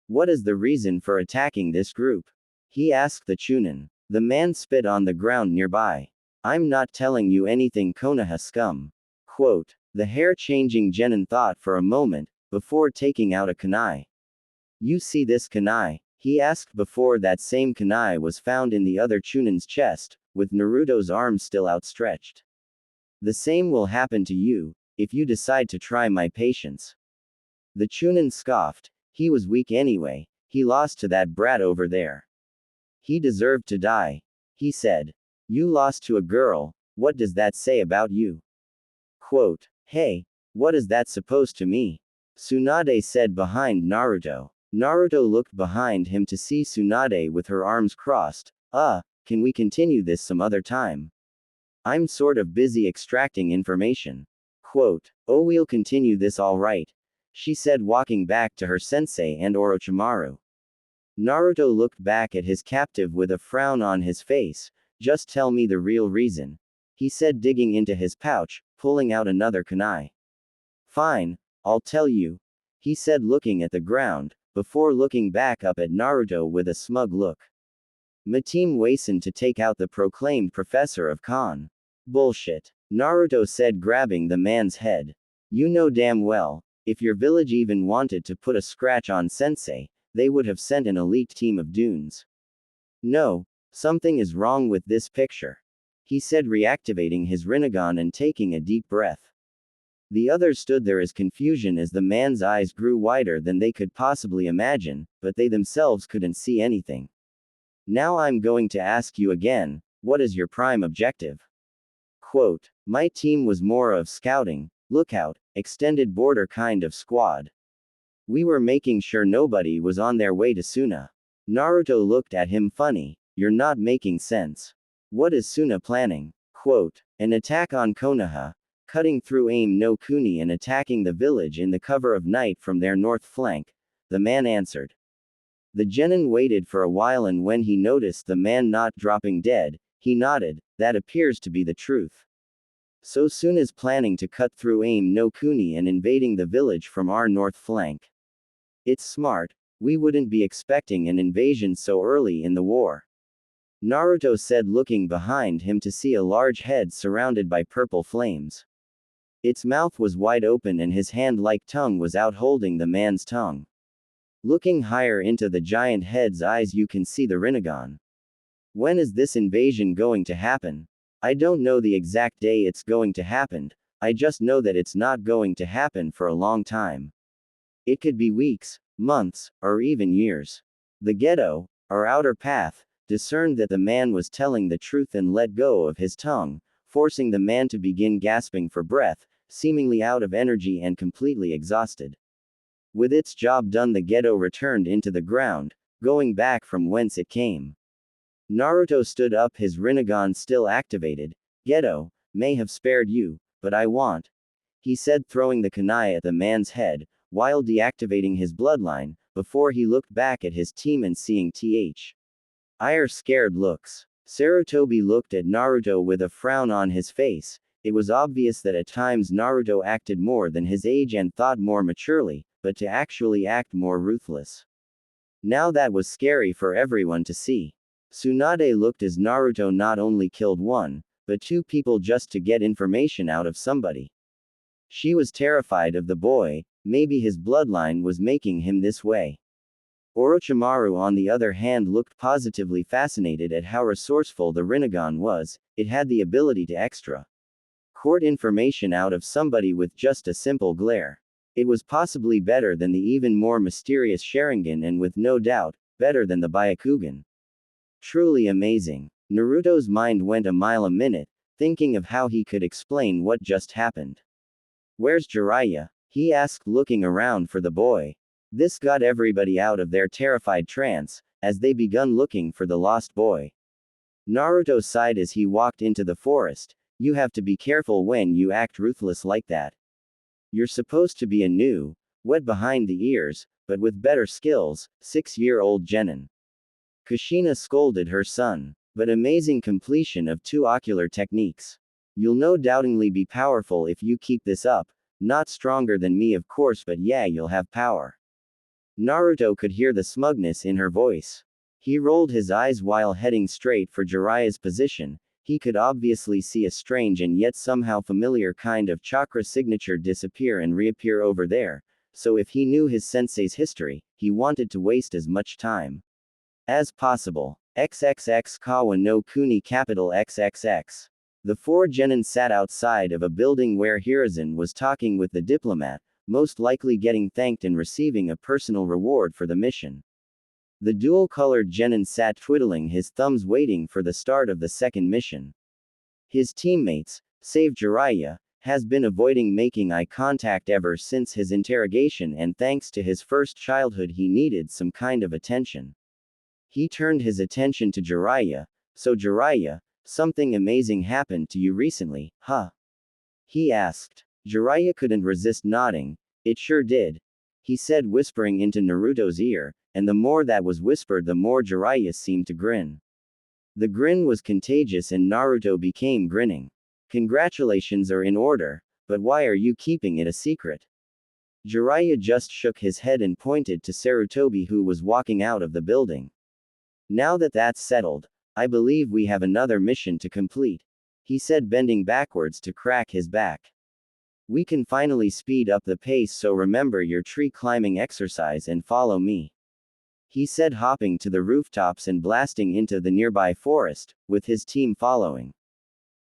"What is the reason for attacking this group?" he asked the Chunin. The man spit on the ground nearby. "I'm not telling you anything, Konoha scum." Quote. The hair-changing genin thought for a moment, before taking out a kunai. "You see this kunai?" he asked before that same kunai was found in the other Chunin's chest, with Naruto's arms still outstretched. "The same will happen to you, if you decide to try my patience." The Chunin scoffed. He was weak anyway, he lost to that brat over there. He deserved to die, he said. "You lost to a girl, what does that say about you?" Quote. "Hey, what is that supposed to mean?" Tsunade said behind Naruto. Naruto looked behind him to see Tsunade with her arms crossed. Can we continue this some other time? I'm sort of busy extracting information." Quote. "Oh, we'll continue this all right," she said, walking back to her sensei and Orochimaru. Naruto looked back at his captive with a frown on his face. "Just tell me the real reason," he said, digging into his pouch, pulling out another kunai. "Fine, I'll tell you," he said, looking at the ground, before looking back up at Naruto with a smug look. "My team hastened to take out the proclaimed professor of Kon." "Bullshit," Naruto said, grabbing the man's head. "You know damn well, if your village even wanted to put a scratch on Sensei, they would have sent an elite team of Dunes. No, something is wrong with this picture." he said, reactivating his Rinnegan and taking a deep breath. The others stood there as confusion as the man's eyes grew wider than they could possibly imagine, but they themselves couldn't see anything. Now I'm going to ask you again, what is your prime objective? Quote, my team was more of scouting, lookout, extended border kind of squad. We were making sure nobody was on their way to Suna. Naruto looked at him funny, you're not making sense. What is Suna planning? Quote, an attack on Konoha, cutting through Aim no Kuni and attacking the village in the cover of night from their north flank, the man answered. The genin waited for a while, and when he noticed the man not dropping dead, he nodded, that appears to be the truth. So Suna's planning to cut through Aim no Kuni and invading the village from our north flank. It's smart, we wouldn't be expecting an invasion so early in the war. Naruto said, looking behind him to see a large head surrounded by purple flames. Its mouth was wide open and his hand-like tongue was out holding the man's tongue. Looking higher into the giant head's eyes, you can see the Rinnegan. When is this invasion going to happen? I don't know the exact day it's going to happen, I just know that it's not going to happen for a long time. It could be weeks, months, or even years. The Geto, or outer path, discerned that the man was telling the truth and let go of his tongue, forcing the man to begin gasping for breath, seemingly out of energy and completely exhausted. With its job done, the Geto returned into the ground, going back from whence it came. Naruto stood up, his Rinnegan still activated. Geto, may have spared you, but I want, he said, throwing the kunai at the man's head, while deactivating his bloodline, before he looked back at his team and seeing Ire scared looks. Sarutobi looked at Naruto with a frown on his face. It was obvious that at times Naruto acted more than his age and thought more maturely, but to actually act more ruthless. Now that was scary for everyone to see. Tsunade looked as Naruto not only killed one, but two people just to get information out of somebody. She was terrified of the boy, maybe his bloodline was making him this way. Orochimaru, on the other hand, looked positively fascinated at how resourceful the Rinnegan was. It had the ability to court information out of somebody with just a simple glare. It was possibly better than the even more mysterious Sharingan, and with no doubt, better than the Byakugan. Truly amazing. Naruto's mind went a mile a minute, thinking of how he could explain what just happened. Where's Jiraiya? He asked, looking around for the boy. This got everybody out of their terrified trance, as they begun looking for the lost boy. Naruto sighed as he walked into the forest. You have to be careful when you act ruthless like that. You're supposed to be a new, wet behind the ears, but with better skills, 6-year-old genin. Kushina scolded her son. But amazing completion of 2 ocular techniques. You'll no doubtingly be powerful if you keep this up. Not stronger than me, of course, but yeah, you'll have power. Naruto could hear the smugness in her voice. He rolled his eyes while heading straight for Jiraiya's position. He could obviously see a strange and yet somehow familiar kind of chakra signature disappear and reappear over there, so if he knew his sensei's history, he wanted to waste as much time as possible. XXX Kawa no Kuni capital XXX. The 4 genin sat outside of a building where Hiruzen was talking with the diplomat, most likely getting thanked and receiving a personal reward for the mission. The dual-colored genin sat twiddling his thumbs waiting for the start of the second mission. His teammates, save Jiraiya, has been avoiding making eye contact ever since his interrogation, and thanks to his first childhood he needed some kind of attention. He turned his attention to Jiraiya. So Jiraiya, something amazing happened to you recently, huh? He asked. Jiraiya couldn't resist nodding. It sure did. He said, whispering into Naruto's ear, and the more that was whispered, the more Jiraiya seemed to grin. The grin was contagious and Naruto became grinning. Congratulations are in order, but why are you keeping it a secret? Jiraiya just shook his head and pointed to Sarutobi, who was walking out of the building. Now that that's settled, I believe we have another mission to complete, he said, bending backwards to crack his back. We can finally speed up the pace, so remember your tree climbing exercise and follow me, he said, hopping to the rooftops and blasting into the nearby forest, with his team following.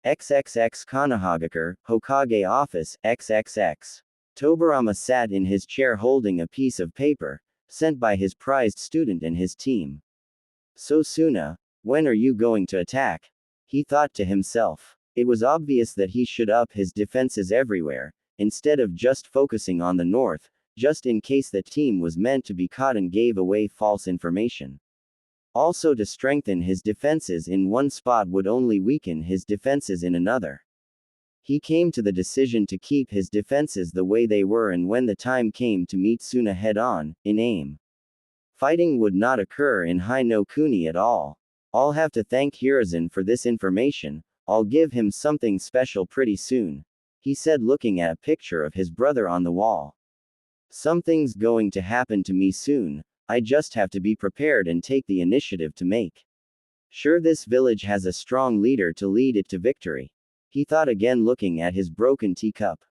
XXX Konohagakure, Hokage Office, XXX. Tobarama sat in his chair holding a piece of paper, sent by his prized student and his team. So Suna, when are you going to attack? He thought to himself. It was obvious that he should up his defenses everywhere, instead of just focusing on the north, just in case the team was meant to be caught and gave away false information. Also, to strengthen his defenses in one spot would only weaken his defenses in another. He came to the decision to keep his defenses the way they were, and when the time came to meet Suna head-on, in aim, fighting would not occur in Hai no Kuni at all. I'll have to thank Hiruzen for this information. I'll give him something special pretty soon, he said, looking at a picture of his brother on the wall. Something's going to happen to me soon. I just have to be prepared and take the initiative to make sure this village has a strong leader to lead it to victory, he thought, again looking at his broken teacup.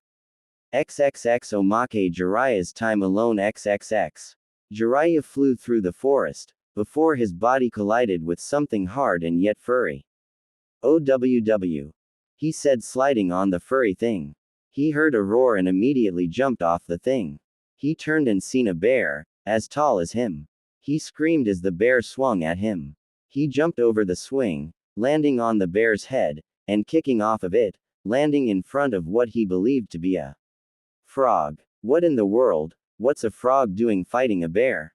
XXX Omake Jiraiya's time alone. XXX. Jiraiya flew through the forest, before his body collided with something hard and yet furry. OWW. He said, sliding on the furry thing. He heard a roar and immediately jumped off the thing. He turned and seen a bear, as tall as him. He screamed as the bear swung at him. He jumped over the swing, landing on the bear's head, and kicking off of it, landing in front of what he believed to be a frog. What in the world? What's a frog doing fighting a bear?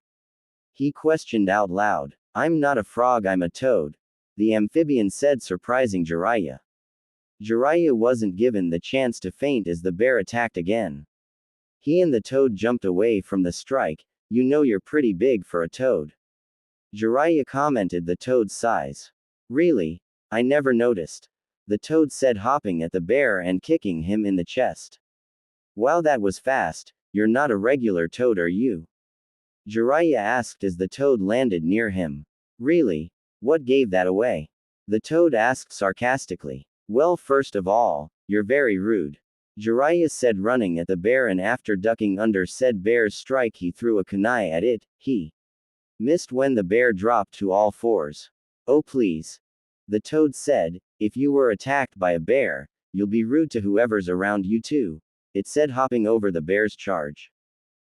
He questioned out loud. I'm not a frog, I'm a toad, the amphibian said, surprising Jiraiya. Jiraiya wasn't given the chance to feint as the bear attacked again. He and the toad jumped away from the strike. You know, you're pretty big for a toad. Jiraiya commented the toad's size. Really? I never noticed, the toad said, hopping at the bear and kicking him in the chest. Wow, that was fast. You're not a regular toad, are you? Jiraiya asked as the toad landed near him. Really? What gave that away? The toad asked sarcastically. Well, first of all, you're very rude, Jiraiya said, running at the bear, and after ducking under said bear's strike he threw a kunai at it. He missed when the bear dropped to all fours. Oh please, the toad said, if you were attacked by a bear, you'll be rude to whoever's around you too, it said, hopping over the bear's charge.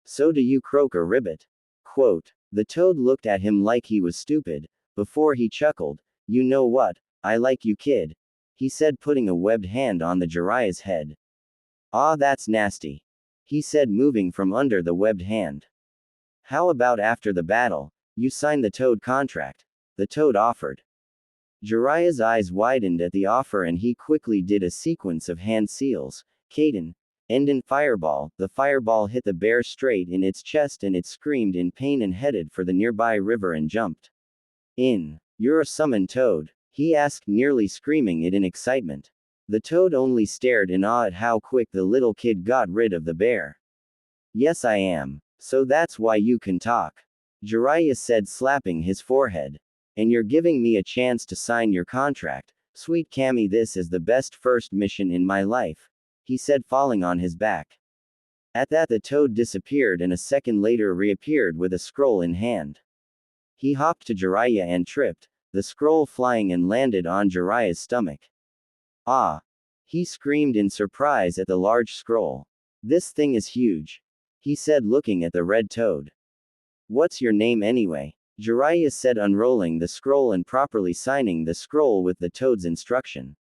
So do you, croak a ribbit. Quote. The toad looked at him like he was stupid, before he chuckled. You know what? I like you, kid, he said, putting a webbed hand on the Jiraiya's head. Ah, that's nasty, he said, moving from under the webbed hand. How about after the battle, you sign the toad contract? The toad offered. Jiraiya's eyes widened at the offer and he quickly did a sequence of hand seals. Kaden. Enden fireball. The fireball hit the bear straight in its chest and it screamed in pain and headed for the nearby river and jumped in. You're a summoned toad? He asked, nearly screaming it in excitement. The toad only stared in awe at how quick the little kid got rid of the bear. Yes, I am. So that's why you can talk, Jiraiya said, slapping his forehead. And you're giving me a chance to sign your contract? Sweet Kami, this is the best first mission in my life, he said, falling on his back. At that, the toad disappeared and a second later reappeared with a scroll in hand. He hopped to Jiraiya and tripped, the scroll flying and landed on Jiraiya's stomach. Ah! He screamed in surprise at the large scroll. This thing is huge, he said, looking at the red toad. What's your name anyway? Jiraiya said, unrolling the scroll and properly signing the scroll with the toad's instruction.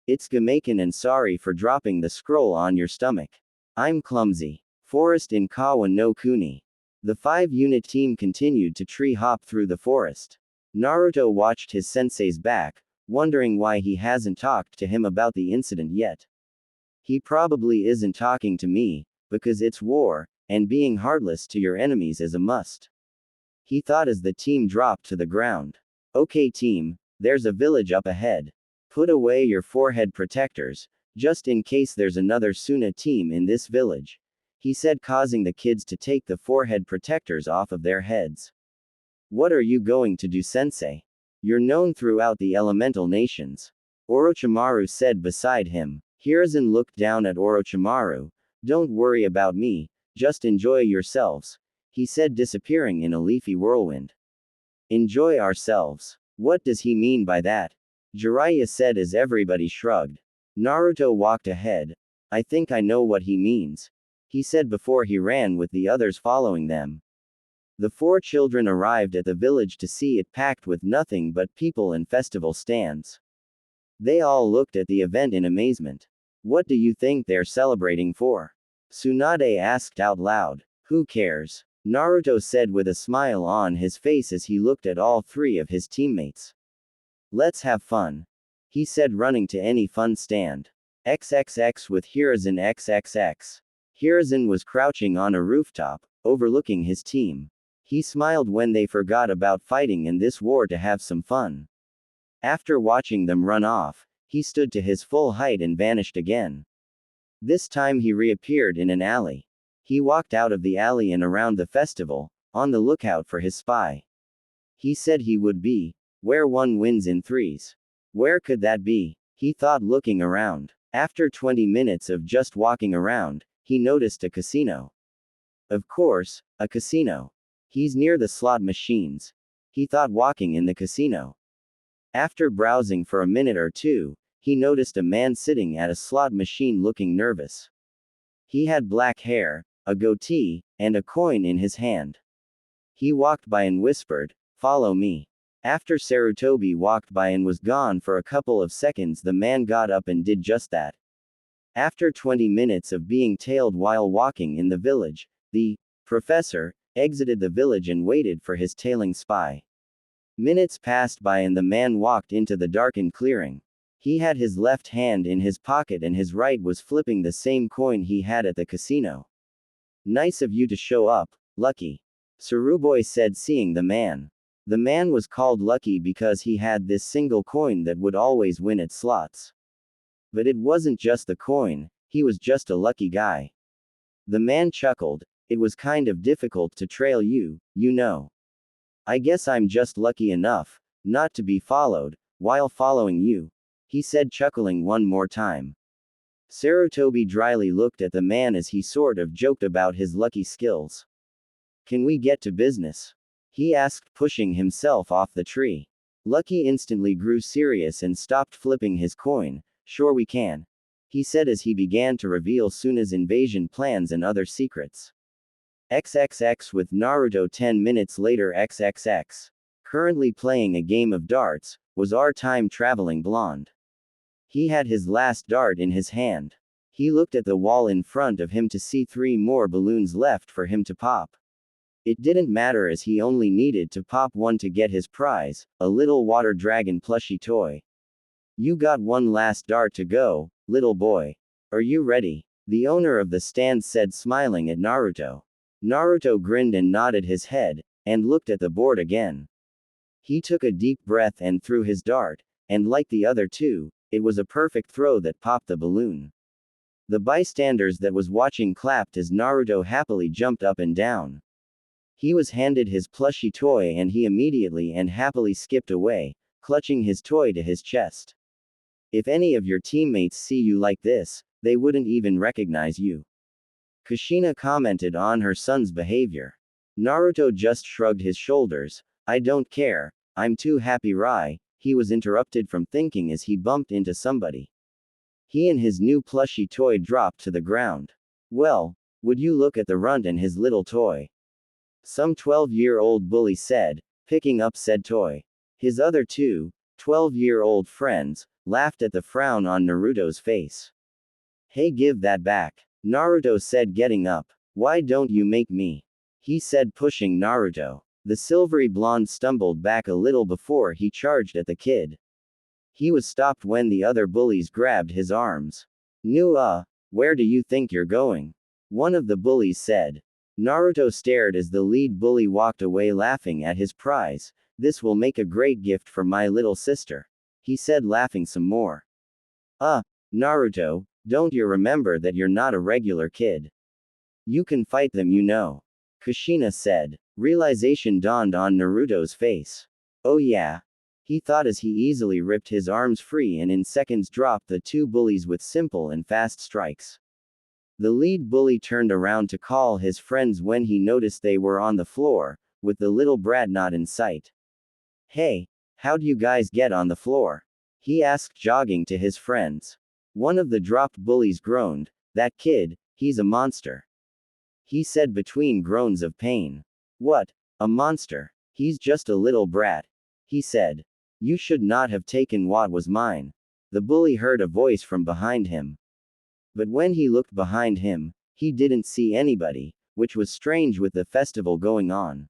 It's Gamaken, and sorry for dropping the scroll on your stomach. I'm clumsy. Forest in Kawa no Kuni. The 5-unit team continued to tree hop through the forest. Naruto watched his sensei's back, wondering why he hasn't talked to him about the incident yet. He probably isn't talking to me, because it's war, and being heartless to your enemies is a must, he thought as the team dropped to the ground. Okay team, there's a village up ahead. Put away your forehead protectors, just in case there's another Suna team in this village, he said, causing the kids to take the forehead protectors off of their heads. What are you going to do, sensei? You're known throughout the elemental nations, Orochimaru said beside him. Hiruzen looked down at Orochimaru. Don't worry about me, just enjoy yourselves, he said, disappearing in a leafy whirlwind. Enjoy ourselves? What does he mean by that? Jiraiya said as everybody shrugged. Naruto walked ahead. I think I know what he means, he said before he ran with the others following them. The four children arrived at the village to see it packed with nothing but people and festival stands. They all looked at the event in amazement. What do you think they're celebrating for? Tsunade asked out loud. Who cares? Naruto said with a smile on his face as he looked at all three of his teammates. Let's have fun, he said, running to any fun stand. XXX with Hiruzen XXX. Hiruzen was crouching on a rooftop, overlooking his team. He smiled when they forgot about fighting in this war to have some fun. After watching them run off, he stood to his full height and vanished again. This time he reappeared in an alley. He walked out of the alley and around the festival, on the lookout for his spy. He said he would be where one wins in threes. Where could that be? He thought, looking around. After 20 minutes of just walking around, he noticed a casino. Of course, a casino. He's near the slot machines, he thought, walking in the casino. After browsing for a minute or two, he noticed a man sitting at a slot machine looking nervous. He had black hair, a goatee, and a coin in his hand. He walked by and whispered, "Follow me." After Sarutobi walked by and was gone for a couple of seconds, the man got up and did just that. After 20 minutes of being tailed while walking in the village, the professor exited the village and waited for his tailing spy. Minutes passed by and the man walked into the darkened clearing. He had his left hand in his pocket and his right was flipping the same coin he had at the casino. Nice of you to show up, Lucky, Tsuruboy said, seeing the man. The man was called Lucky because he had this single coin that would always win at slots. But it wasn't just the coin, he was just a lucky guy. The man chuckled. It was kind of difficult to trail you, you know. I guess I'm just lucky enough not to be followed while following you, he said, chuckling one more time. Sarutobi dryly looked at the man as he sort of joked about his lucky skills. Can we get to business? He asked, pushing himself off the tree. Lucky instantly grew serious and stopped flipping his coin. Sure we can, he said as he began to reveal Suna's invasion plans and other secrets. XXX with Naruto 10 minutes later. XXX, currently playing a game of darts, was our time-traveling blonde. He had his last dart in his hand. He looked at the wall in front of him to see 3 more balloons left for him to pop. It didn't matter as he only needed to pop one to get his prize, a little water dragon plushie toy. You got one last dart to go, little boy. Are you ready? The owner of the stand said, smiling at Naruto. Naruto grinned and nodded his head, and looked at the board again. He took a deep breath and threw his dart, and like the other two, it was a perfect throw that popped the balloon. The bystanders that was watching clapped as Naruto happily jumped up and down. He was handed his plushie toy and he immediately and happily skipped away, clutching his toy to his chest. If any of your teammates see you like this, they wouldn't even recognize you. Kushina commented on her son's behavior. Naruto just shrugged his shoulders. I don't care, I'm too happy. He was interrupted from thinking as he bumped into somebody. He and his new plushie toy dropped to the ground. Well, would you look at the runt and his little toy? Some 12-year-old bully said, picking up said toy. His other 2 12-year-old friends laughed at the frown on Naruto's face. Hey, give that back, Naruto said, getting up. Why don't you make me? He said, pushing Naruto. The silvery blonde stumbled back a little before he charged at the kid. He was stopped when the other bullies grabbed his arms. Where do you think you're going? One of the bullies said. Naruto stared as the lead bully walked away, laughing at his prize. This will make a great gift for my little sister, he said, laughing some more. Naruto, don't you remember that you're not a regular kid? You can fight them, you know, Kushina said. Realization dawned on Naruto's face. Oh yeah? He thought as he easily ripped his arms free and in seconds dropped the 2 bullies with simple and fast strikes. The lead bully turned around to call his friends when he noticed they were on the floor, with the little brat not in sight. Hey, how'd you guys get on the floor? He asked, jogging to his friends. One of the dropped bullies groaned. That kid, he's a monster. He said between groans of pain. What? A monster? He's just a little brat. He said. You should not have taken what was mine. The bully heard a voice from behind him. But when he looked behind him, he didn't see anybody, which was strange with the festival going on.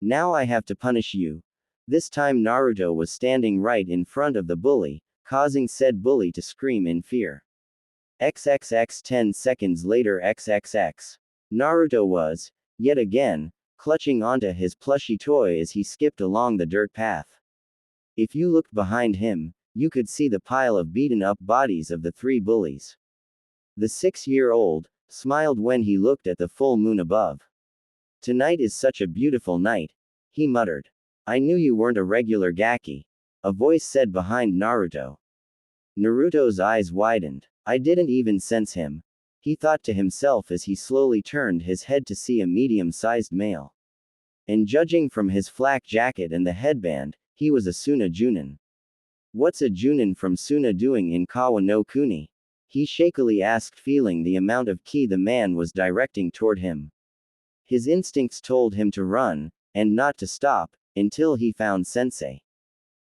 Now I have to punish you. This time Naruto was standing right in front of the bully, causing said bully to scream in fear. XXX 10 seconds later XXX. Naruto was, yet again, clutching onto his plushy toy as he skipped along the dirt path. If you looked behind him, you could see the pile of beaten-up bodies of the three bullies. The 6-year-old smiled when he looked at the full moon above. Tonight is such a beautiful night, he muttered. I knew you weren't a regular Gaki. A voice said behind Naruto. Naruto's eyes widened. I didn't even sense him, he thought to himself as he slowly turned his head to see a medium-sized male. And judging from his flak jacket and the headband, he was a Suna Junin. What's a Junin from Suna doing in Kawa no Kuni? He shakily asked, feeling the amount of ki the man was directing toward him. His instincts told him to run, and not to stop, until he found Sensei.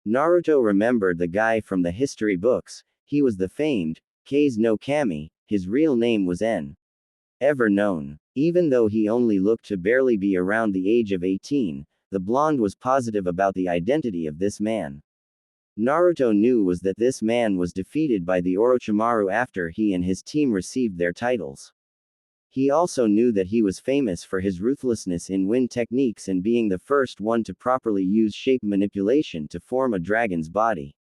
Naruto remembered the guy from the history books. He was the famed Kase no Kami. His real name was N. Ever known. Even though he only looked to barely be around the age of 18, the blonde was positive about the identity of this man. Naruto knew was that this man was defeated by the Orochimaru after he and his team received their titles. He also knew that he was famous for his ruthlessness in wind techniques and being the first one to properly use shape manipulation to form a dragon's body.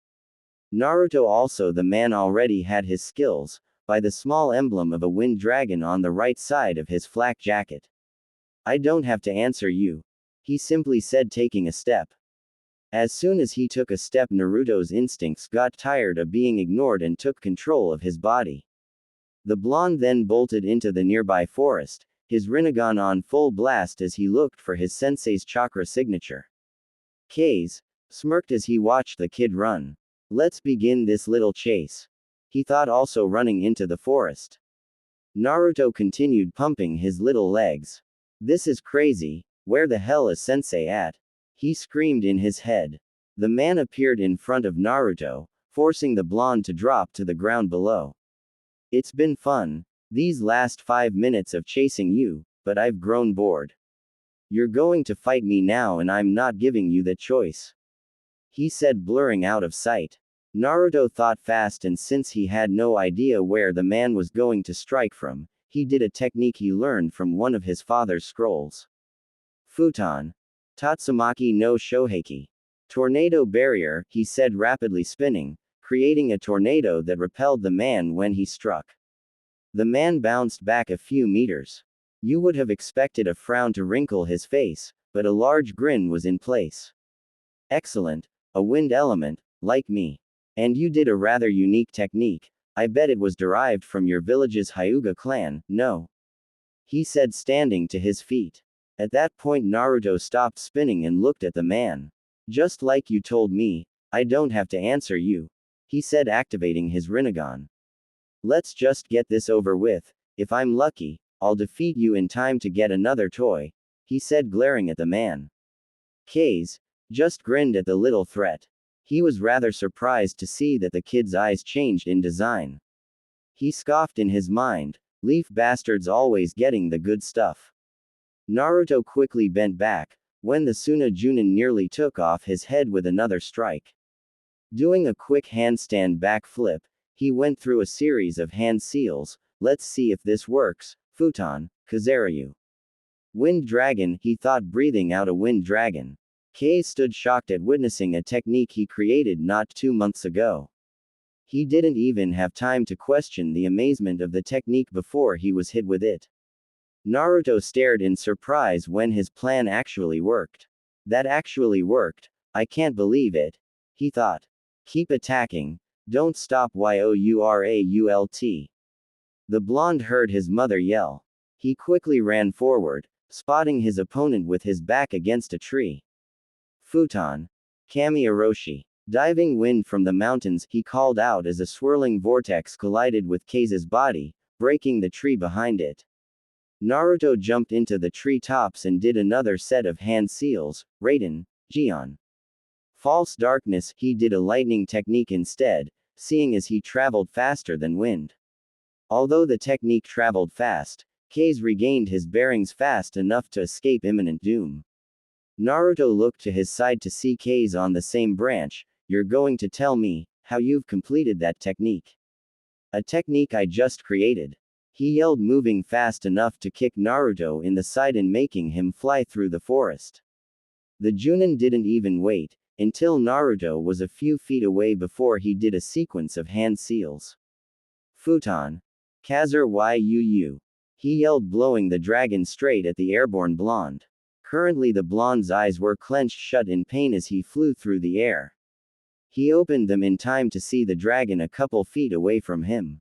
Naruto also the man already had his skills, by the small emblem of a wind dragon on the right side of his flak jacket. I don't have to answer you, he simply said, taking a step. As soon as he took a step, Naruto's instincts got tired of being ignored and took control of his body. The blonde then bolted into the nearby forest, his Rinnegan on full blast as he looked for his sensei's chakra signature. Kase smirked as he watched the kid run. Let's begin this little chase, he thought, also running into the forest. Naruto continued pumping his little legs. This is crazy, where the hell is Sensei at? He screamed in his head. The man appeared in front of Naruto, forcing the blonde to drop to the ground below. It's been fun, these last 5 minutes of chasing you, but I've grown bored. You're going to fight me now and I'm not giving you the choice, he said, blurring out of sight. Naruto thought fast, and since he had no idea where the man was going to strike from, he did a technique he learned from one of his father's scrolls. Futon. Tatsumaki no Shoheki. Tornado barrier, he said, rapidly spinning, creating a tornado that repelled the man when he struck. The man bounced back a few meters. You would have expected a frown to wrinkle his face, but a large grin was in place. Excellent, a wind element, like me. And you did a rather unique technique. I bet it was derived from your village's Hyuga clan, no? He said, standing to his feet. At that point Naruto stopped spinning and looked at the man. Just like you told me, I don't have to answer you, he said, activating his Rinnegan. Let's just get this over with. If I'm lucky, I'll defeat you in time to get another toy, he said, glaring at the man. Kase just grinned at the little threat. He was rather surprised to see that the kid's eyes changed in design. He scoffed in his mind, leaf bastards always getting the good stuff. Naruto quickly bent back, when the Suna Junin nearly took off his head with another strike. Doing a quick handstand backflip, he went through a series of hand seals. Let's see if this works. Futon, Kazaryu. Wind dragon, he thought, breathing out a wind dragon. Kase stood shocked at witnessing a technique he created not 2 months ago. He didn't even have time to question the amazement of the technique before he was hit with it. Naruto stared in surprise when his plan actually worked. That actually worked, I can't believe it, he thought. Keep attacking, don't stop yourault. The blonde heard his mother yell. He quickly ran forward, spotting his opponent with his back against a tree. Futon. Kami Aroshi. Diving wind from the mountains, he called out as a swirling vortex collided with Kei's body, breaking the tree behind it. Naruto jumped into the tree tops and did another set of hand seals, Raiden, Gion. False darkness, he did a lightning technique instead, seeing as he traveled faster than wind. Although the technique traveled fast, Kei's regained his bearings fast enough to escape imminent doom. Naruto looked to his side to see Kei's on the same branch. You're going to tell me how you've completed that technique? A technique I just created. He yelled, moving fast enough to kick Naruto in the side and making him fly through the forest. The Junin didn't even wait until Naruto was a few feet away before he did a sequence of hand seals. Futon. Kazur Yu. He yelled, blowing the dragon straight at the airborne blonde. Currently the blonde's eyes were clenched shut in pain as he flew through the air. He opened them in time to see the dragon a couple feet away from him.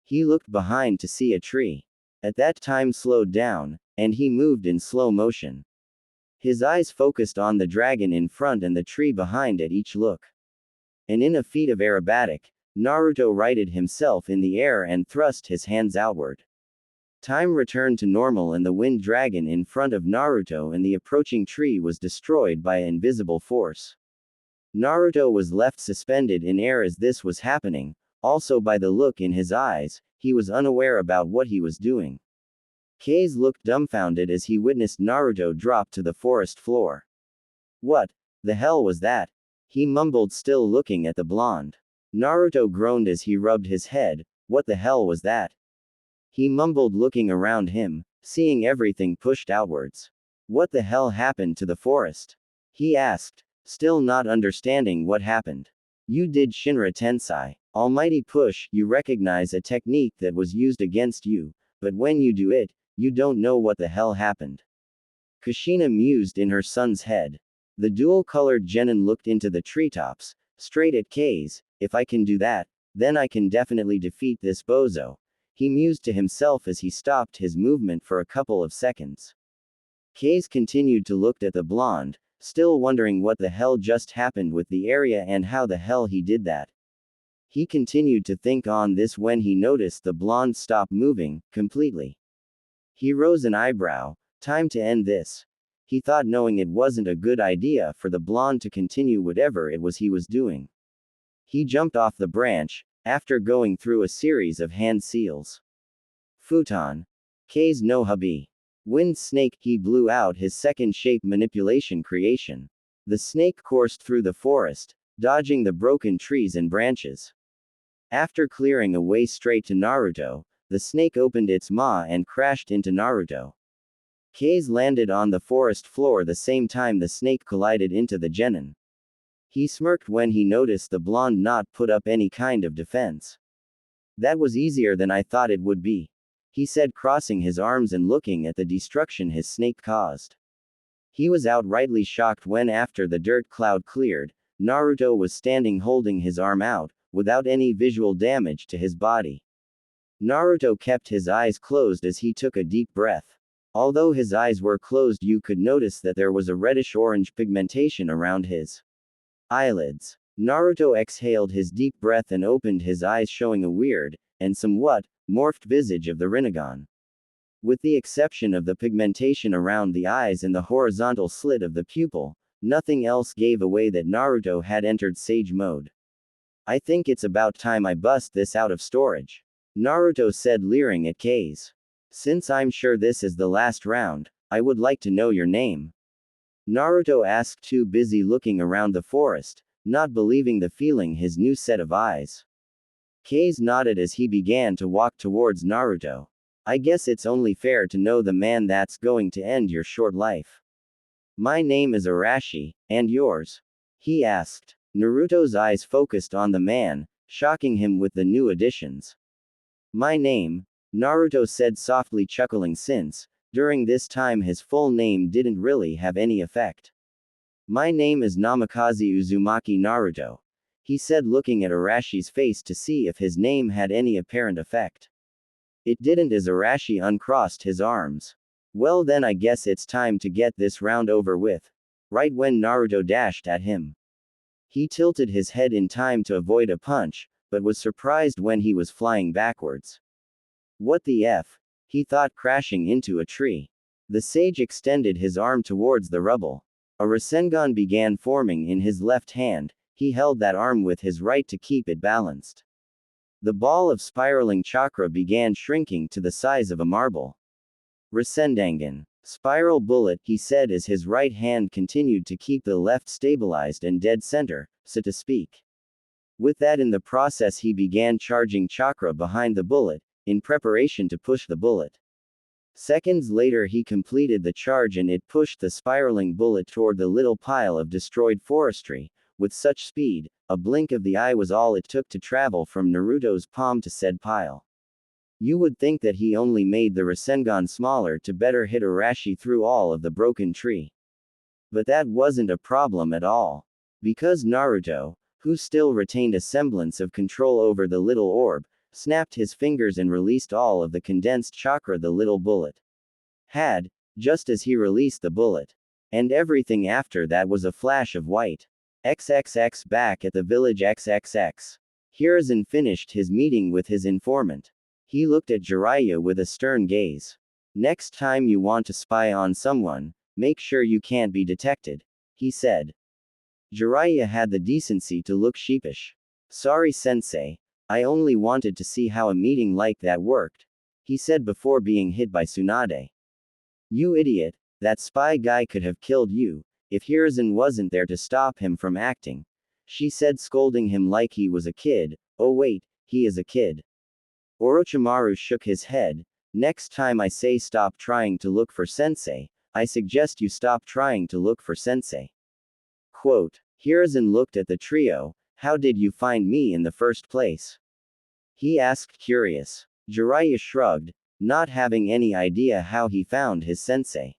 He looked behind to see a tree. At that time slowed down, and he moved in slow motion. His eyes focused on the dragon in front and the tree behind at each look. And in a feat of aerobatic, Naruto righted himself in the air and thrust his hands outward. Time returned to normal and the wind dragon in front of Naruto and the approaching tree was destroyed by an invisible force. Naruto was left suspended in air as this was happening. Also by the look in his eyes, he was unaware about what he was doing. Kei's looked dumbfounded as he witnessed Naruto drop to the forest floor. What the hell was that? He mumbled, still looking at the blonde. Naruto groaned as he rubbed his head. What the hell was that? He mumbled, looking around him, seeing everything pushed outwards. What the hell happened to the forest? He asked, still not understanding what happened. You did Shinra Tensei. Almighty push, you recognize a technique that was used against you, but when you do it, you don't know what the hell happened. Kushina mused in her son's head. The dual-colored genin looked into the treetops, straight at Kei's. If I can do that, then I can definitely defeat this bozo. He mused to himself as he stopped his movement for a couple of seconds. Kei's continued to look at the blonde, still wondering what the hell just happened with the area and how the hell he did that. He continued to think on this when he noticed the blonde stop moving, completely. He rose an eyebrow. Time to end this. He thought, knowing it wasn't a good idea for the blonde to continue whatever it was he was doing. He jumped off the branch, after going through a series of hand seals. Futon. Kei's no hubby. Wind snake, he blew out his second shape manipulation creation. The snake coursed through the forest, dodging the broken trees and branches. After clearing a way straight to Naruto, the snake opened its maw and crashed into Naruto. Kei's landed on the forest floor the same time the snake collided into the genin. He smirked when he noticed the blonde not put up any kind of defense. That was easier than I thought it would be, he said, crossing his arms and looking at the destruction his snake caused. He was outrightly shocked when, after the dirt cloud cleared, Naruto was standing holding his arm out, without any visual damage to his body. Naruto kept his eyes closed as he took a deep breath. Although his eyes were closed, you could notice that there was a reddish-orange pigmentation around his eyelids. Naruto exhaled his deep breath and opened his eyes, showing a weird, and somewhat, morphed visage of the Rinnegan. With the exception of the pigmentation around the eyes and the horizontal slit of the pupil, nothing else gave away that Naruto had entered Sage mode. I think it's about time I bust this out of storage, Naruto said, leering at Kei's. Since I'm sure this is the last round, I would like to know your name. Naruto asked, too busy looking around the forest, not believing the feeling his new set of eyes. Kei's nodded as he began to walk towards Naruto. I guess it's only fair to know the man that's going to end your short life. My name is Arashi, and yours? He asked. Naruto's eyes focused on the man, shocking him with the new additions. My name, Naruto said softly, chuckling since, during this time his full name didn't really have any effect. My name is Namikaze Uzumaki Naruto, he said, looking at Arashi's face to see if his name had any apparent effect. It didn't as Arashi uncrossed his arms. Well then, I guess it's time to get this round over with. Right when Naruto dashed at him, He tilted his head in time to avoid a punch, but was surprised when he was flying backwards. What the F? He thought, crashing into a tree. The sage extended his arm towards the rubble. A Rasengan began forming in his left hand. He held that arm with his right to keep it balanced. The ball of spiraling chakra began shrinking to the size of a marble. Rasendangan. Spiral bullet, he said as his right hand continued to keep the left stabilized and dead center, so to speak. With that in the process, he began charging chakra behind the bullet, in preparation to push the bullet. Seconds later, he completed the charge and it pushed the spiraling bullet toward the little pile of destroyed forestry, with such speed, a blink of the eye was all it took to travel from Naruto's palm to said pile. You would think that he only made the Rasengan smaller to better hit Arashi through all of the broken tree. But that wasn't a problem at all. Because Naruto, who still retained a semblance of control over the little orb, snapped his fingers and released all of the condensed chakra the little bullet had, just as he released the bullet. And everything after that was a flash of white. XXX back at the village XXX. Hiruzen finished his meeting with his informant. He looked at Jiraiya with a stern gaze. Next time you want to spy on someone, make sure you can't be detected, he said. Jiraiya had the decency to look sheepish. Sorry sensei, I only wanted to see how a meeting like that worked, he said before being hit by Tsunade. You idiot, that spy guy could have killed you, if Hiruzen wasn't there to stop him from acting, she said, scolding him like he was a kid. Oh wait, he is a kid. Orochimaru shook his head. Next time I say stop trying to look for sensei, I suggest you stop trying to look for sensei. Quote, Hiruzen looked at the trio. How did you find me in the first place? He asked, curious. Jiraiya shrugged, not having any idea how he found his sensei.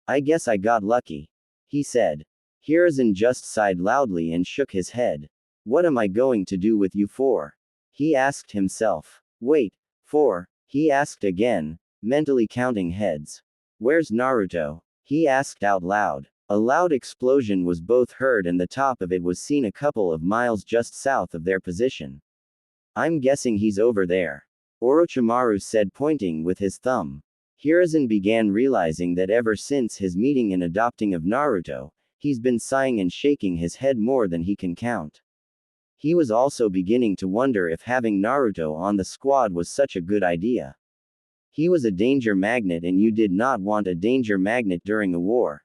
I guess I got lucky, he said. Hiruzen just sighed loudly and shook his head. What am I going to do with you for? He asked himself. Wait, for? He asked again, mentally counting heads. Where's Naruto? He asked out loud. A loud explosion was both heard and the top of it was seen a couple of miles just south of their position. I'm guessing he's over there, Orochimaru said, pointing with his thumb. Hiruzen began realizing that ever since his meeting and adopting of Naruto, he's been sighing and shaking his head more than he can count. He was also beginning to wonder if having Naruto on the squad was such a good idea. He was a danger magnet and you did not want a danger magnet during a war.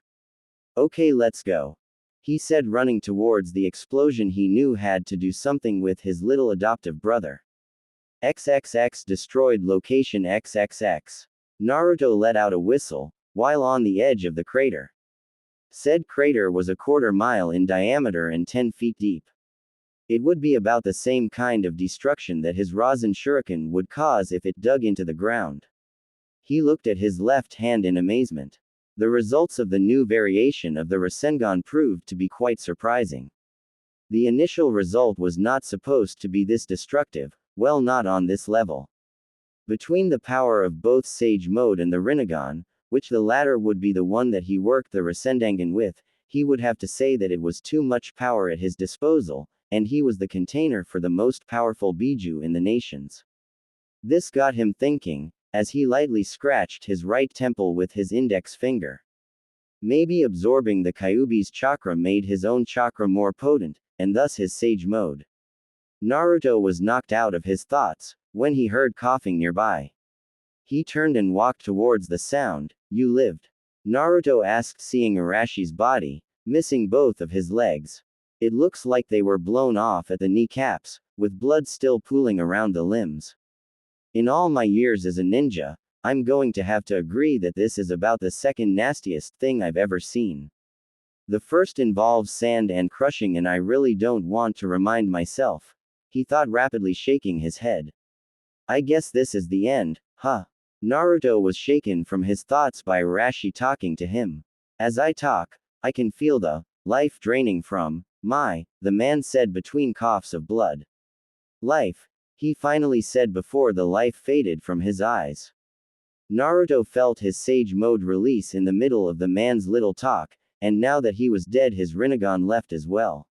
Okay, let's go, he said, running towards the explosion he knew had to do something with his little adoptive brother. XXX destroyed location XXX. Naruto let out a whistle, while on the edge of the crater. Said crater was a 1/4 mile in diameter and 10 feet deep. It would be about the same kind of destruction that his Rasen Shuriken would cause if it dug into the ground. He looked at his left hand in amazement. The results of the new variation of the Rasengan proved to be quite surprising. The initial result was not supposed to be this destructive, well, not on this level. Between the power of both Sage Mode and the Rinnegan, which the latter would be the one that he worked the Rasendangan with, he would have to say that it was too much power at his disposal, and he was the container for the most powerful Biju in the nations. This got him thinking, as he lightly scratched his right temple with his index finger. Maybe absorbing the Kyuubi's chakra made his own chakra more potent, and thus his Sage Mode. Naruto was knocked out of his thoughts when he heard coughing nearby. He turned and walked towards the sound. You lived? Naruto asked, seeing Arashi's body, missing both of his legs. It looks like they were blown off at the kneecaps, with blood still pooling around the limbs. In all my years as a ninja, I'm going to have to agree that this is about the second nastiest thing I've ever seen. The first involves sand and crushing, and I really don't want to remind myself, he thought, rapidly shaking his head. I guess this is the end, huh? Naruto was shaken from his thoughts by Arashi talking to him. As I talk, I can feel the life draining from the man said between coughs of blood. Life, he finally said before the life faded from his eyes. Naruto felt his Sage Mode release in the middle of the man's little talk, and now that he was dead, his Rinnegan left as well.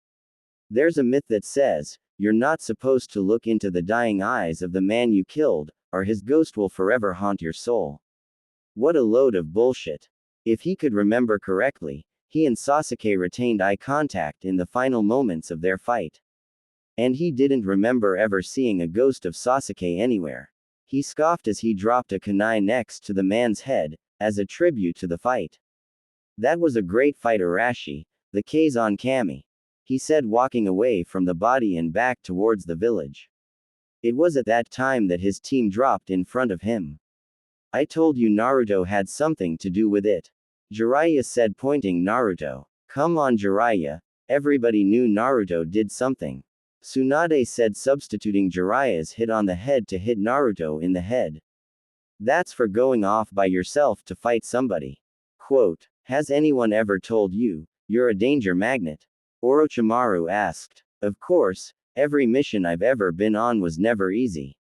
There's a myth that says, you're not supposed to look into the dying eyes of the man you killed, or his ghost will forever haunt your soul. What a load of bullshit. If he could remember correctly, he and Sasuke retained eye contact in the final moments of their fight. And he didn't remember ever seeing a ghost of Sasuke anywhere. He scoffed as he dropped a kunai next to the man's head, as a tribute to the fight. That was a great fight, Arashi, the Kazon Kami. He said, walking away from the body and back towards the village. It was at that time that his team dropped in front of him. I told you Naruto had something to do with it. Jiraiya said, pointing Naruto. Come on, Jiraiya. Everybody knew Naruto did something. Tsunade said, substituting Jiraiya's hit on the head to hit Naruto in the head. That's for going off by yourself to fight somebody. Quote, has anyone ever told you, you're a danger magnet? Orochimaru asked. Of course, every mission I've ever been on was never easy.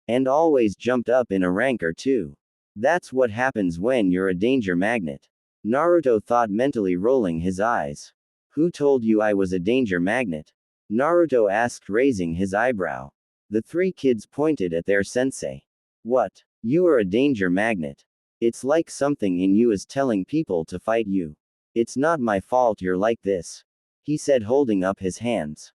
And always jumped up in a rank or two. That's what happens when you're a danger magnet. Naruto thought, mentally rolling his eyes. Who told you I was a danger magnet? Naruto asked, raising his eyebrow. The three kids pointed at their sensei. What? You are a danger magnet. It's like something in you is telling people to fight you. It's not my fault you're like this. He said, holding up his hands.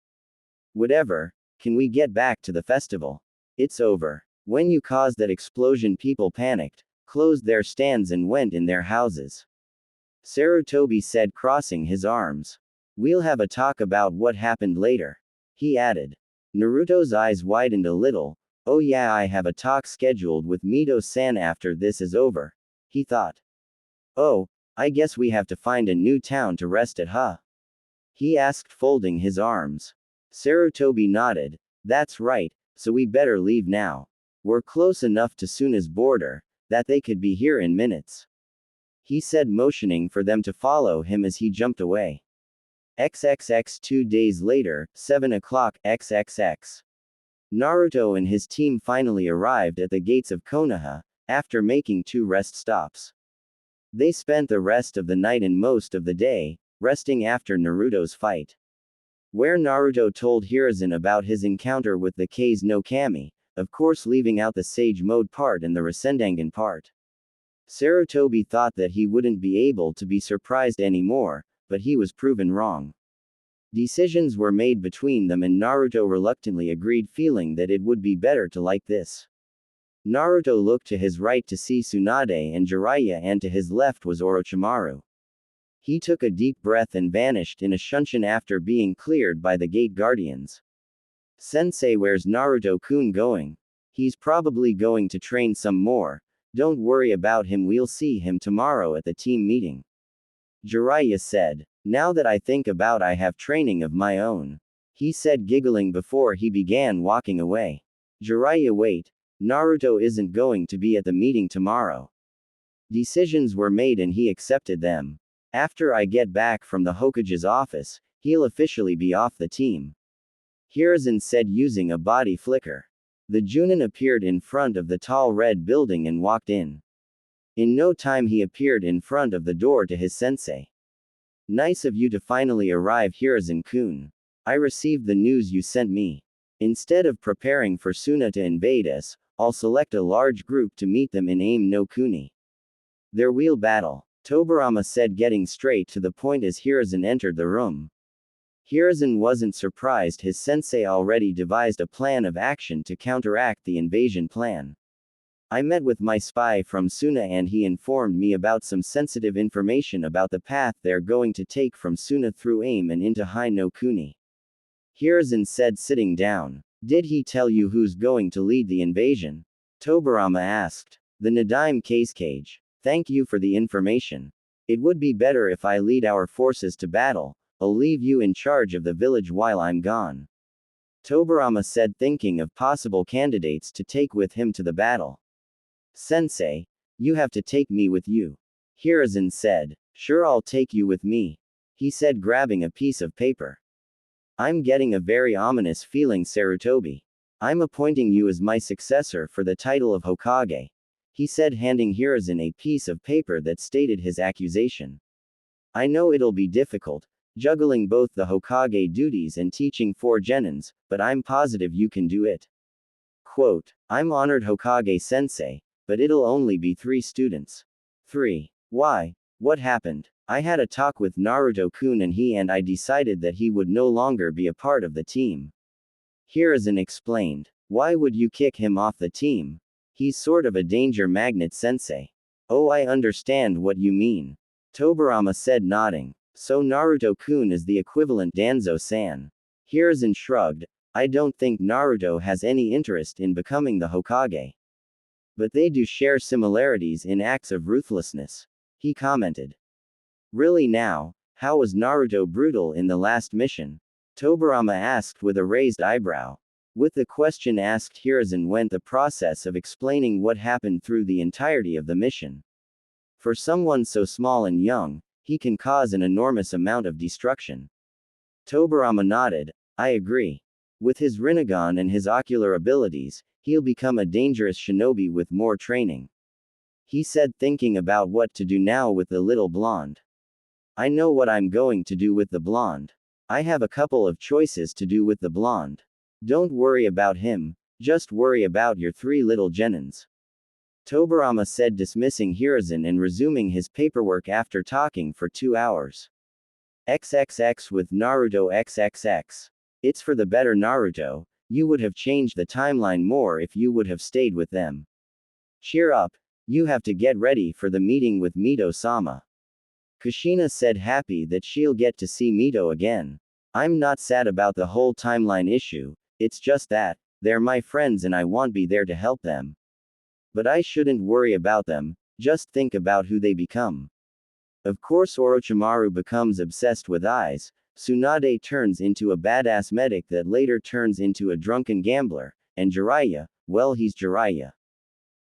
Whatever, can we get back to the festival? It's over. When you caused that explosion, people panicked, closed their stands and went in their houses. Sarutobi said, crossing his arms. We'll have a talk about what happened later. He added. Naruto's eyes widened a little. Oh yeah, I have a talk scheduled with Mito-san after this is over. He thought. Oh, I guess we have to find a new town to rest at, huh? He asked, folding his arms. Sarutobi nodded. That's right, so we better leave now. We're close enough to Suna's border, that they could be here in minutes. He said, motioning for them to follow him as he jumped away. XXX 2 days later, 7 o'clock, XXX. Naruto and his team finally arrived at the gates of Konoha, after making 2 rest stops. They spent the rest of the night and most of the day, resting after Naruto's fight. Where Naruto told Hiruzen about his encounter with the Kase no Kami, of course leaving out the Sage Mode part and the Rasengan part. Sarutobi thought that he wouldn't be able to be surprised anymore, but he was proven wrong. Decisions were made between them and Naruto reluctantly agreed, feeling that it would be better to like this. Naruto looked to his right to see Tsunade and Jiraiya, and to his left was Orochimaru. He took a deep breath and vanished in a shunshin after being cleared by the gate guardians. Sensei, where's Naruto-kun going? He's probably going to train some more. Don't worry about him, we'll see him tomorrow at the team meeting. Jiraiya said. Now that I think about, I have training of my own. He said, giggling before he began walking away. Jiraiya, wait. Naruto isn't going to be at the meeting tomorrow. Decisions were made and he accepted them. After I get back from the Hokage's office, he'll officially be off the team. Hiruzen said, using a body flicker. The Junin appeared in front of the tall red building and walked in. In no time he appeared in front of the door to his sensei. Nice of you to finally arrive, Hiruzen-kun. I received the news you sent me. Instead of preparing for Suna to invade us, I'll select a large group to meet them in Aim no Kuni. Their wheel battle. Tobirama said, getting straight to the point as Hiruzen entered the room. Hiruzen wasn't surprised, his sensei already devised a plan of action to counteract the invasion plan. I met with my spy from Suna and he informed me about some sensitive information about the path they're going to take from Suna through Aim and into Hai no Kuni. Hiruzen said, sitting down. Did he tell you who's going to lead the invasion? Tobirama asked. The Nadaime Kazekage. Thank you for the information. It would be better if I lead our forces to battle. I'll leave you in charge of the village while I'm gone. Tobirama said, thinking of possible candidates to take with him to the battle. Sensei, you have to take me with you. Hiruzen said. Sure, I'll take you with me. He said, grabbing a piece of paper. I'm getting a very ominous feeling, Sarutobi. I'm appointing you as my successor for the title of Hokage. He said, handing Hiruzen a piece of paper that stated his accusation. I know it'll be difficult, juggling both the Hokage duties and teaching 4 genins, but I'm positive you can do it. Quote, I'm honored Hokage-sensei, but it'll only be 3 students. 3. Why? What happened? I had a talk with Naruto-kun and I decided that he would no longer be a part of the team. Hiruzen explained. Why would you kick him off the team? He's sort of a danger magnet sensei. Oh, I understand what you mean. Tobirama said, nodding. So Naruto-kun is the equivalent Danzo-san. Hiruzen shrugged. I don't think Naruto has any interest in becoming the Hokage. But they do share similarities in acts of ruthlessness. He commented. Really now, how was Naruto brutal in the last mission? Tobirama asked with a raised eyebrow. With the question asked, Hiruzen went the process of explaining what happened through the entirety of the mission. For someone so small and young, he can cause an enormous amount of destruction. Tobirama nodded. I agree. With his Rinnegan and his ocular abilities, he'll become a dangerous shinobi with more training. He said, thinking about what to do now with the little blonde. I know what I'm going to do with the blonde. I have a couple of choices to do with the blonde. Don't worry about him, just worry about your 3 little genins. Tobirama said, dismissing Hiruzen and resuming his paperwork after talking for 2 hours. XXX with Naruto XXX. It's for the better, Naruto. You would have changed the timeline more if you would have stayed with them. Cheer up. You have to get ready for the meeting with Mito-sama. Kushina said, happy that she'll get to see Mito again. I'm not sad about the whole timeline issue, it's just that, they're my friends and I want be there to help them. But I shouldn't worry about them, just think about who they become. Of course Orochimaru becomes obsessed with eyes, Tsunade turns into a badass medic that later turns into a drunken gambler, and Jiraiya, well, he's Jiraiya.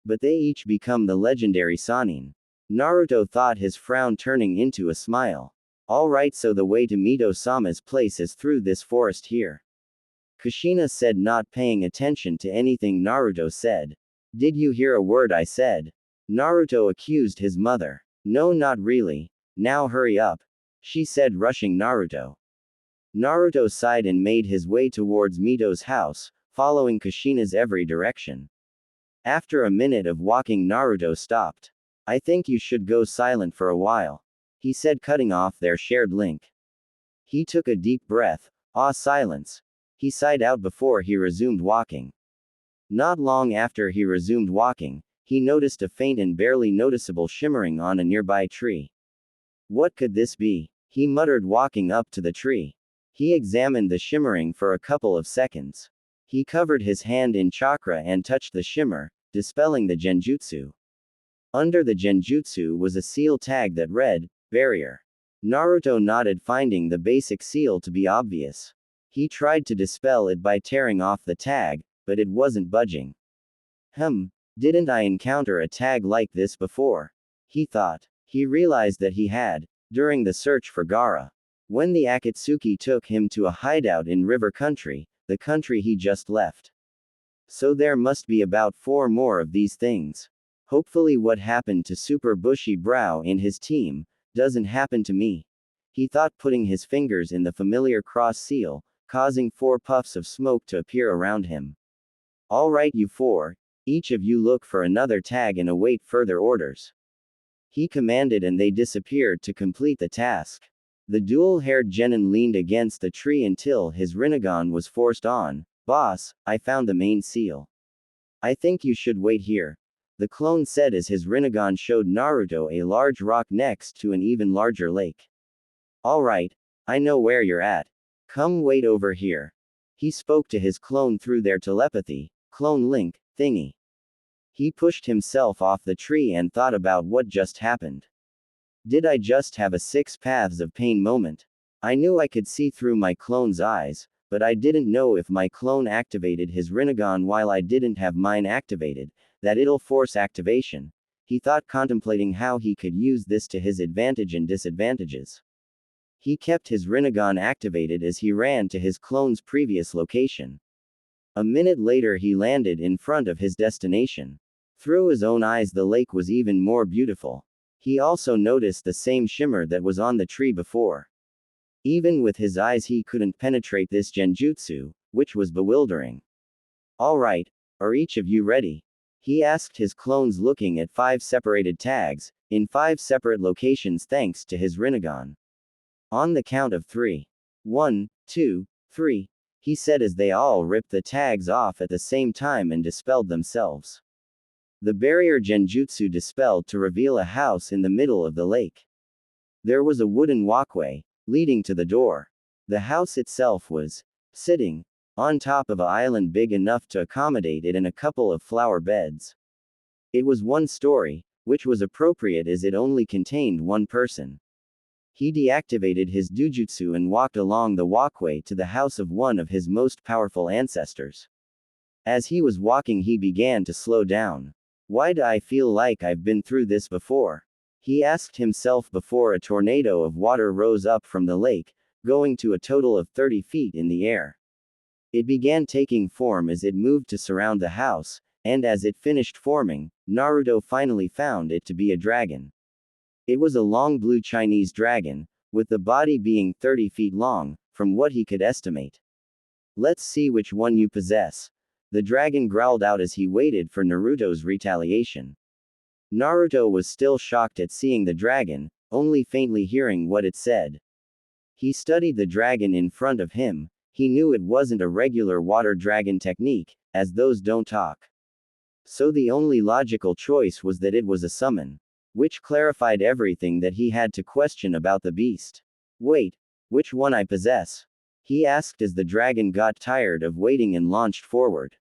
But they each become the legendary Sannin. Naruto thought, his frown turning into a smile. Alright, so the way to Mito-sama's place is through this forest here. Kushina said, not paying attention to anything Naruto said. Did you hear a word I said? Naruto accused his mother. No, not really. Now hurry up, she said, rushing Naruto. Naruto sighed and made his way towards Mito's house, following Kushina's every direction. After a minute of walking, Naruto stopped. I think you should go silent for a while, he said, cutting off their shared link. He took a deep breath. Silence. He sighed out before he resumed walking. Not long after he resumed walking, he noticed a faint and barely noticeable shimmering on a nearby tree. What could this be? He muttered, walking up to the tree. He examined the shimmering for a couple of seconds. He covered his hand in chakra and touched the shimmer, dispelling the genjutsu. Under the genjutsu was a seal tag that read, barrier. Naruto nodded, finding the basic seal to be obvious. He tried to dispel it by tearing off the tag, but it wasn't budging. Didn't I encounter a tag like this before? He thought. He realized that he had, during the search for Gaara. When the Akatsuki took him to a hideout in River Country, the country he just left. So there must be about 4 more of these things. Hopefully what happened to Super Bushy Brow and his team doesn't happen to me. He thought, putting his fingers in the familiar cross seal, causing 4 puffs of smoke to appear around him. Alright, you 4, each of you look for another tag and await further orders. He commanded, and they disappeared to complete the task. The dual-haired genin leaned against the tree until his Rinnegan was forced on. Boss, I found the main seal. I think you should wait here, the clone said as his Rinnegan showed Naruto a large rock next to an even larger lake. Alright, I know where you're at. Come wait over here. He spoke to his clone through their telepathy, clone link, thingy. He pushed himself off the tree and thought about what just happened. Did I just have a 6 paths of pain moment? I knew I could see through my clone's eyes, but I didn't know if my clone activated his Rinnegan while I didn't have mine activated, that it'll force activation. He thought, contemplating how he could use this to his advantage and disadvantages. He kept his Rinnegan activated as he ran to his clone's previous location. A minute later he landed in front of his destination. Through his own eyes the lake was even more beautiful. He also noticed the same shimmer that was on the tree before. Even with his eyes, he couldn't penetrate this genjutsu, which was bewildering. Alright, are each of you ready? He asked his clones, looking at 5 separated tags, in 5 separate locations thanks to his Rinnegan. On the count of 3. 1, 2, 3, he said as they all ripped the tags off at the same time and dispelled themselves. The barrier genjutsu dispelled to reveal a house in the middle of the lake. There was a wooden walkway, leading to the door. The house itself was sitting on top of an island big enough to accommodate it and a couple of flower beds. It was 1 story, which was appropriate as it only contained 1 person. He deactivated his dujutsu and walked along the walkway to the house of one of his most powerful ancestors. As he was walking, he began to slow down. Why do I feel like I've been through this before? He asked himself before a tornado of water rose up from the lake, going to a total of 30 feet in the air. It began taking form as it moved to surround the house, and as it finished forming, Naruto finally found it to be a dragon. It was a long blue Chinese dragon, with the body being 30 feet long, from what he could estimate. Let's see which one you possess. The dragon growled out as he waited for Naruto's retaliation. Naruto was still shocked at seeing the dragon, only faintly hearing what it said. He studied the dragon in front of him. He knew it wasn't a regular water dragon technique, as those don't talk. So the only logical choice was that it was a summon. Which clarified everything that he had to question about the beast. Wait, which one I possess? He asked as the dragon got tired of waiting and launched forward.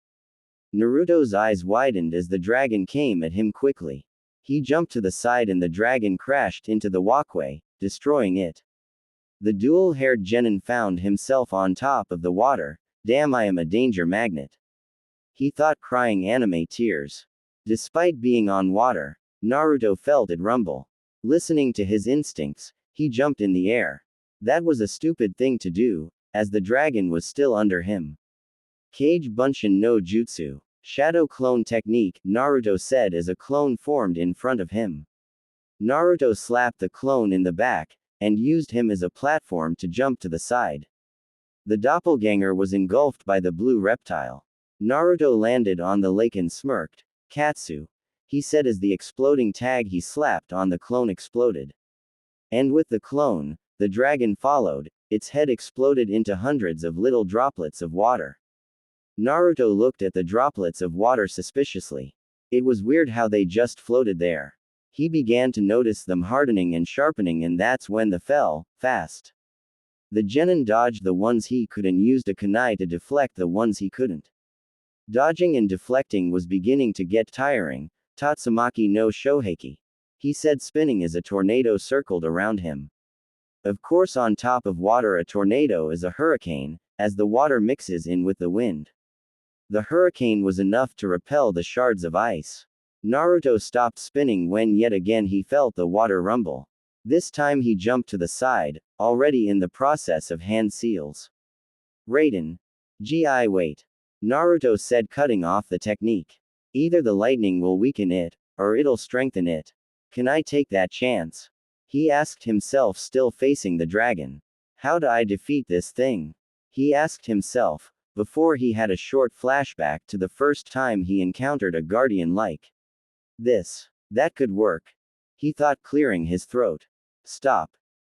Naruto's eyes widened as the dragon came at him quickly. He jumped to the side and the dragon crashed into the walkway, destroying it. The dual-haired genin found himself on top of the water. Damn, I am a danger magnet. He thought, crying anime tears. Despite being on water, Naruto felt it rumble. Listening to his instincts, he jumped in the air. That was a stupid thing to do, as the dragon was still under him. Kage Bunshin no Jutsu. Shadow clone technique, Naruto said as a clone formed in front of him. Naruto slapped the clone in the back, and used him as a platform to jump to the side. The doppelganger was engulfed by the blue reptile. Naruto landed on the lake and smirked. Katsu, he said as the exploding tag he slapped on the clone exploded. And with the clone, the dragon followed. Its head exploded into hundreds of little droplets of water. Naruto looked at the droplets of water suspiciously. It was weird how they just floated there. He began to notice them hardening and sharpening, and that's when they fell fast. The genin dodged the ones he could and used a kunai to deflect the ones he couldn't. Dodging and deflecting was beginning to get tiring. Tatsumaki no Shoheki, he said, spinning as a tornado circled around him. Of course, on top of water, a tornado is a hurricane, as the water mixes in with the wind. The hurricane was enough to repel the shards of ice. Naruto stopped spinning when yet again he felt the water rumble. This time he jumped to the side, already in the process of hand seals. Raiden. Gi wait. Naruto said, cutting off the technique. Either the lightning will weaken it, or it'll strengthen it. Can I take that chance? He asked himself, still facing the dragon. How do I defeat this thing? He asked himself, before he had a short flashback to the first time he encountered a guardian like this. That could work. He thought, clearing his throat. Stop.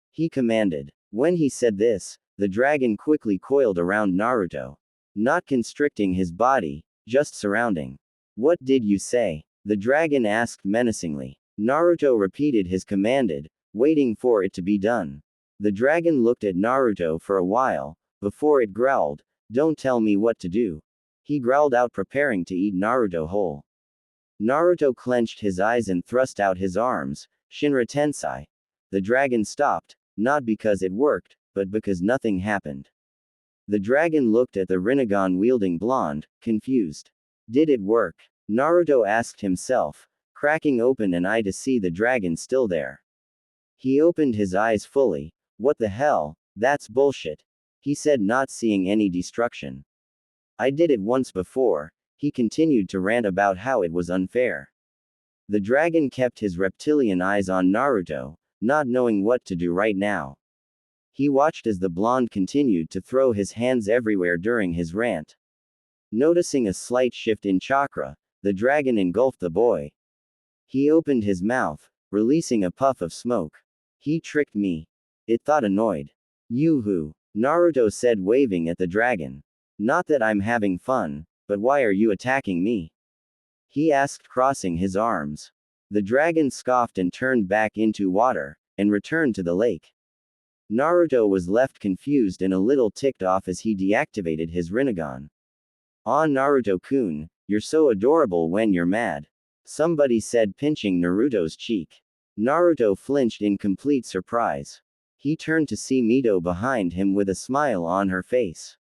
He commanded. When he said this, the dragon quickly coiled around Naruto. Not constricting his body, just surrounding. What did you say? The dragon asked menacingly. Naruto repeated his commanded, waiting for it to be done. The dragon looked at Naruto for a while, before it growled, don't tell me what to do. He growled out, preparing to eat Naruto whole. Naruto clenched his eyes and thrust out his arms. Shinra Tensei. The dragon stopped, not because it worked, but because nothing happened. The dragon looked at the Rinnegan-wielding blonde, confused. Did it work? Naruto asked himself, cracking open an eye to see the dragon still there. He opened his eyes fully. What the hell? That's bullshit. He said, not seeing any destruction. I did it once before. He continued to rant about how it was unfair. The dragon kept his reptilian eyes on Naruto, not knowing what to do right now. He watched as the blonde continued to throw his hands everywhere during his rant. Noticing a slight shift in chakra, the dragon engulfed the boy. He opened his mouth, releasing a puff of smoke. He tricked me. It thought annoyed. Yoo-hoo, Naruto said, waving at the dragon. Not that I'm having fun, but why are you attacking me? He asked, crossing his arms. The dragon scoffed and turned back into water, and returned to the lake. Naruto was left confused and a little ticked off as he deactivated his Rinnegan. "Ah, Naruto-kun, you're so adorable when you're mad," somebody said, pinching Naruto's cheek. Naruto flinched in complete surprise. He turned to see Mito behind him with a smile on her face.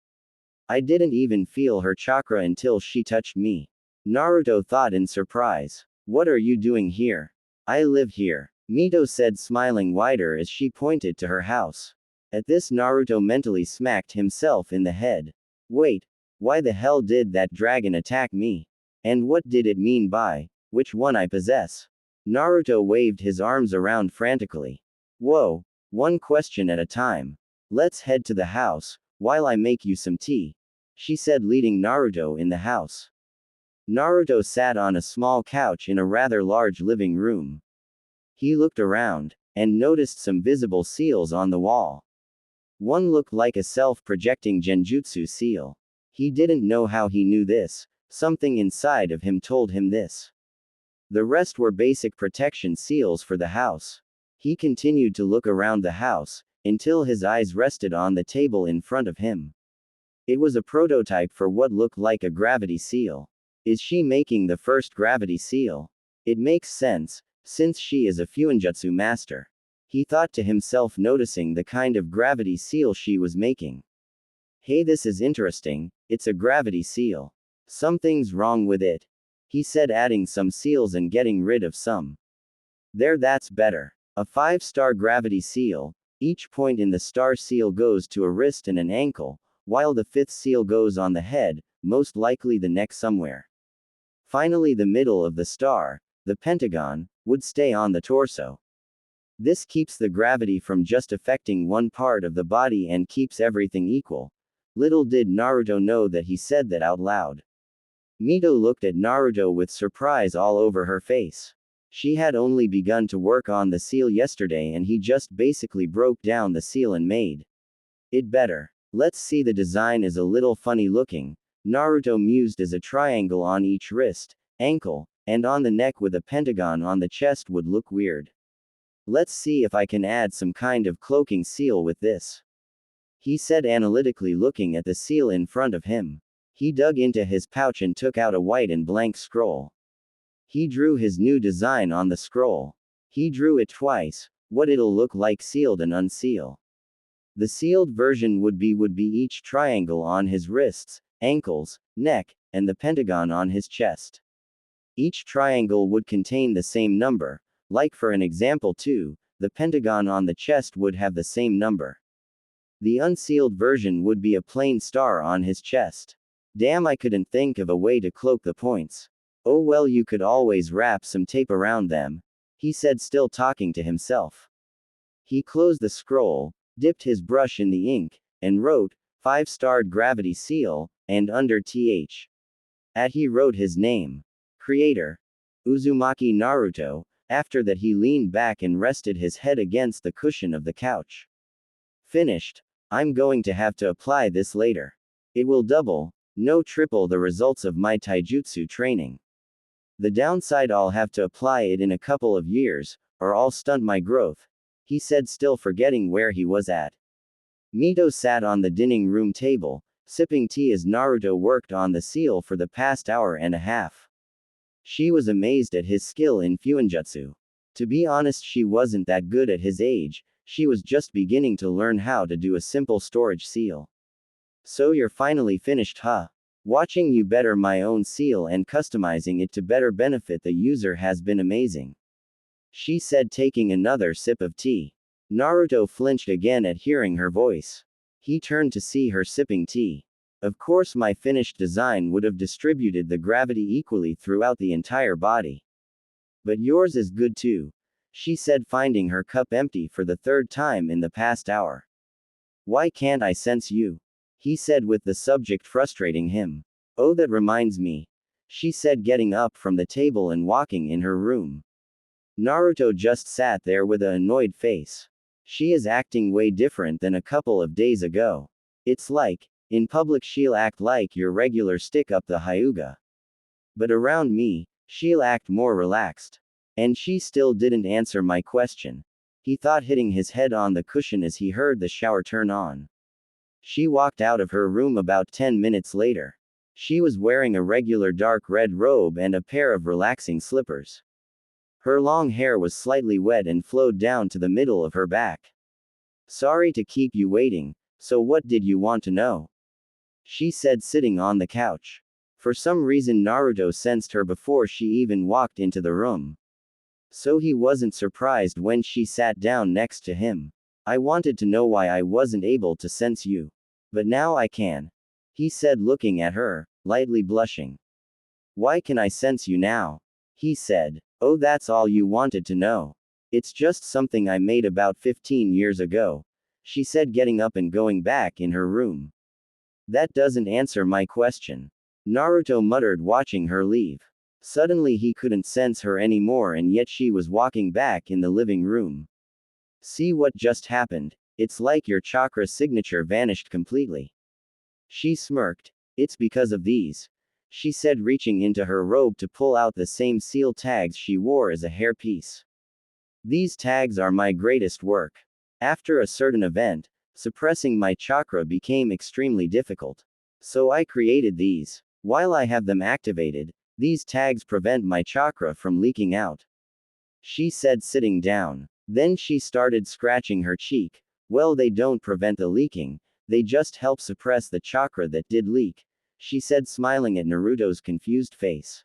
"I didn't even feel her chakra until she touched me," Naruto thought in surprise. "What are you doing here?" "I live here," Mito said, smiling wider as she pointed to her house. At this, Naruto mentally smacked himself in the head. "Wait, why the hell did that dragon attack me? And what did it mean by, which one I possess?" Naruto waved his arms around frantically. "Whoa, one question at a time. Let's head to the house, while I make you some tea," she said, leading Naruto in the house. Naruto sat on a small couch in a rather large living room. He looked around, and noticed some visible seals on the wall. One looked like a self-projecting genjutsu seal. He didn't know how he knew this, something inside of him told him this. The rest were basic protection seals for the house. He continued to look around the house, until his eyes rested on the table in front of him. It was a prototype for what looked like a gravity seal. Is she making the first gravity seal? It makes sense, since she is a fuinjutsu master. He thought to himself, noticing the kind of gravity seal she was making. "Hey, this is interesting, it's a gravity seal. Something's wrong with it," he said, adding some seals and getting rid of some. "There, that's better. A 5-star gravity seal. Each point in the star seal goes to a wrist and an ankle, while the 5th seal goes on the head, most likely the neck somewhere. Finally, the middle of the star, the pentagon, would stay on the torso. This keeps the gravity from just affecting one part of the body and keeps everything equal." Little did Naruto know that he said that out loud. Mito looked at Naruto with surprise all over her face. She had only begun to work on the seal yesterday and he just basically broke down the seal and made it better. "Let's see, the design is a little funny looking," Naruto mused, as a triangle on each wrist, ankle, and on the neck with a pentagon on the chest would look weird. "Let's see if I can add some kind of cloaking seal with this," he said, analytically looking at the seal in front of him. He dug into his pouch and took out a white and blank scroll. He drew his new design on the scroll. He drew it twice, what it'll look like sealed and unseal. The sealed version would be each triangle on his wrists, ankles, neck, and the pentagon on his chest. Each triangle would contain the same number, like for an example 2, the pentagon on the chest would have the same number. The unsealed version would be a plain star on his chest. Damn, I couldn't think of a way to cloak the points. Oh well, you could always wrap some tape around them, he said, still talking to himself. He closed the scroll, dipped his brush in the ink, and wrote, 5-starred gravity seal, and under th. He wrote his name. Creator. Uzumaki Naruto. After that, he leaned back and rested his head against the cushion of the couch. Finished. I'm going to have to apply this later. It will double, no triple, the results of my taijutsu training. The downside, I'll have to apply it in a couple of years, or I'll stunt my growth, he said, still forgetting where he was at. Mito sat on the dining room table, sipping tea as Naruto worked on the seal for the past hour and a half. She was amazed at his skill in fuinjutsu. To be honest, she wasn't that good at his age, she was just beginning to learn how to do a simple storage seal. "So you're finally finished, huh? Watching you better my own seal and customizing it to better benefit the user has been amazing," she said, taking another sip of tea. Naruto flinched again at hearing her voice. He turned to see her sipping tea. "Of course, my finished design would have distributed the gravity equally throughout the entire body. But yours is good too," she said, finding her cup empty for the 3rd time in the past hour. Why can't I sense you? He said with the subject frustrating him. Oh, that reminds me. She said, getting up from the table and walking in her room. Naruto just sat there with an annoyed face. She is acting way different than a couple of days ago. It's like, in public she'll act like your regular stick up the Hyuga. But around me, she'll act more relaxed. And she still didn't answer my question. He thought, hitting his head on the cushion as he heard the shower turn on. She walked out of her room about 10 minutes later. She was wearing a regular dark red robe and a pair of relaxing slippers. Her long hair was slightly wet and flowed down to the middle of her back. Sorry to keep you waiting, so what did you want to know? She said, sitting on the couch. For some reason Naruto sensed her before she even walked into the room. So he wasn't surprised when she sat down next to him. I wanted to know why I wasn't able to sense you. But now I can. He said, looking at her, lightly blushing. Why can I sense you now? He said. Oh, that's all you wanted to know. It's just something I made about 15 years ago. She said, getting up and going back in her room. That doesn't answer my question. Naruto muttered, watching her leave. Suddenly he couldn't sense her anymore, and yet she was walking back in the living room. See what just happened? It's like your chakra signature vanished completely. She smirked. It's because of these. She said, reaching into her robe to pull out the same seal tags she wore as a hairpiece. These tags are my greatest work. After a certain event, suppressing my chakra became extremely difficult. So I created these. While I have them activated, these tags prevent my chakra from leaking out. She said, sitting down. Then she started scratching her cheek. Well, they don't prevent the leaking, they just help suppress the chakra that did leak. She said, smiling at Naruto's confused face.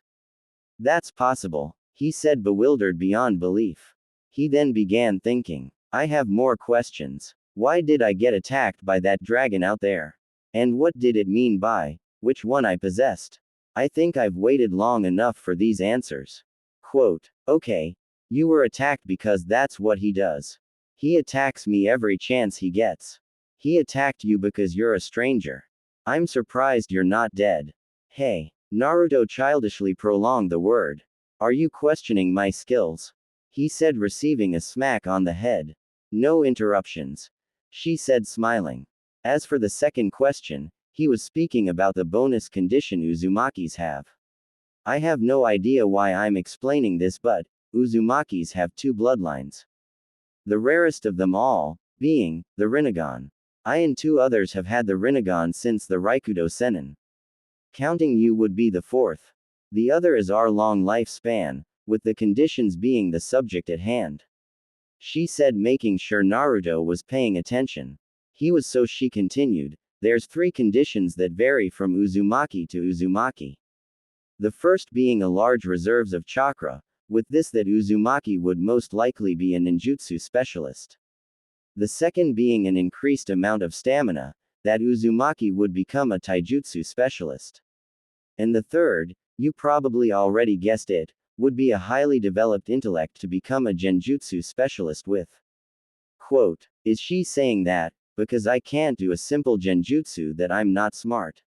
That's possible, he said, bewildered beyond belief. He then began thinking. I have more questions. Why did I get attacked by that dragon out there? And what did it mean by which one I possessed? I think I've waited long enough for these answers. Quote, okay. You were attacked because that's what he does. He attacks me every chance he gets. He attacked you because you're a stranger. I'm surprised you're not dead. Hey. Naruto childishly prolonged the word. Are you questioning my skills? He said, receiving a smack on the head. No interruptions. She said, smiling. As for the second question, he was speaking about the bonus condition Uzumakis have. I have no idea why I'm explaining this, but Uzumakis have two bloodlines. The rarest of them all being the Rinnegan. I and two others have had the Rinnegan since the Raikudo Sennin. Counting you would be the fourth. The other is our long lifespan, with the conditions being the subject at hand. She said, making sure Naruto was paying attention. He was, so she continued, there's three conditions that vary from Uzumaki to Uzumaki. The first being a large reserves of chakra, with this that Uzumaki would most likely be a ninjutsu specialist. The second being an increased amount of stamina, that Uzumaki would become a taijutsu specialist. And the third, you probably already guessed it, would be a highly developed intellect to become a genjutsu specialist with. Quote, is she saying that, because I can't do a simple genjutsu, that I'm not smart?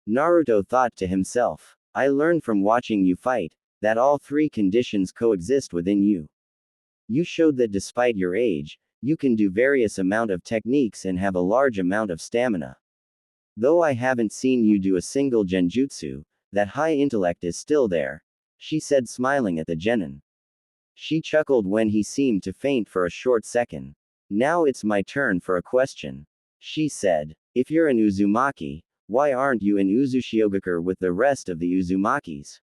Naruto thought to himself. I learned from watching you fight, that all three conditions coexist within you. You showed that despite your age, you can do various amount of techniques and have a large amount of stamina. Though I haven't seen you do a single genjutsu, that high intellect is still there, she said, smiling at the genin. She chuckled when he seemed to faint for a short second. Now it's my turn for a question. She said, if you're an Uzumaki, why aren't you in Uzushiogakure with the rest of the Uzumakis?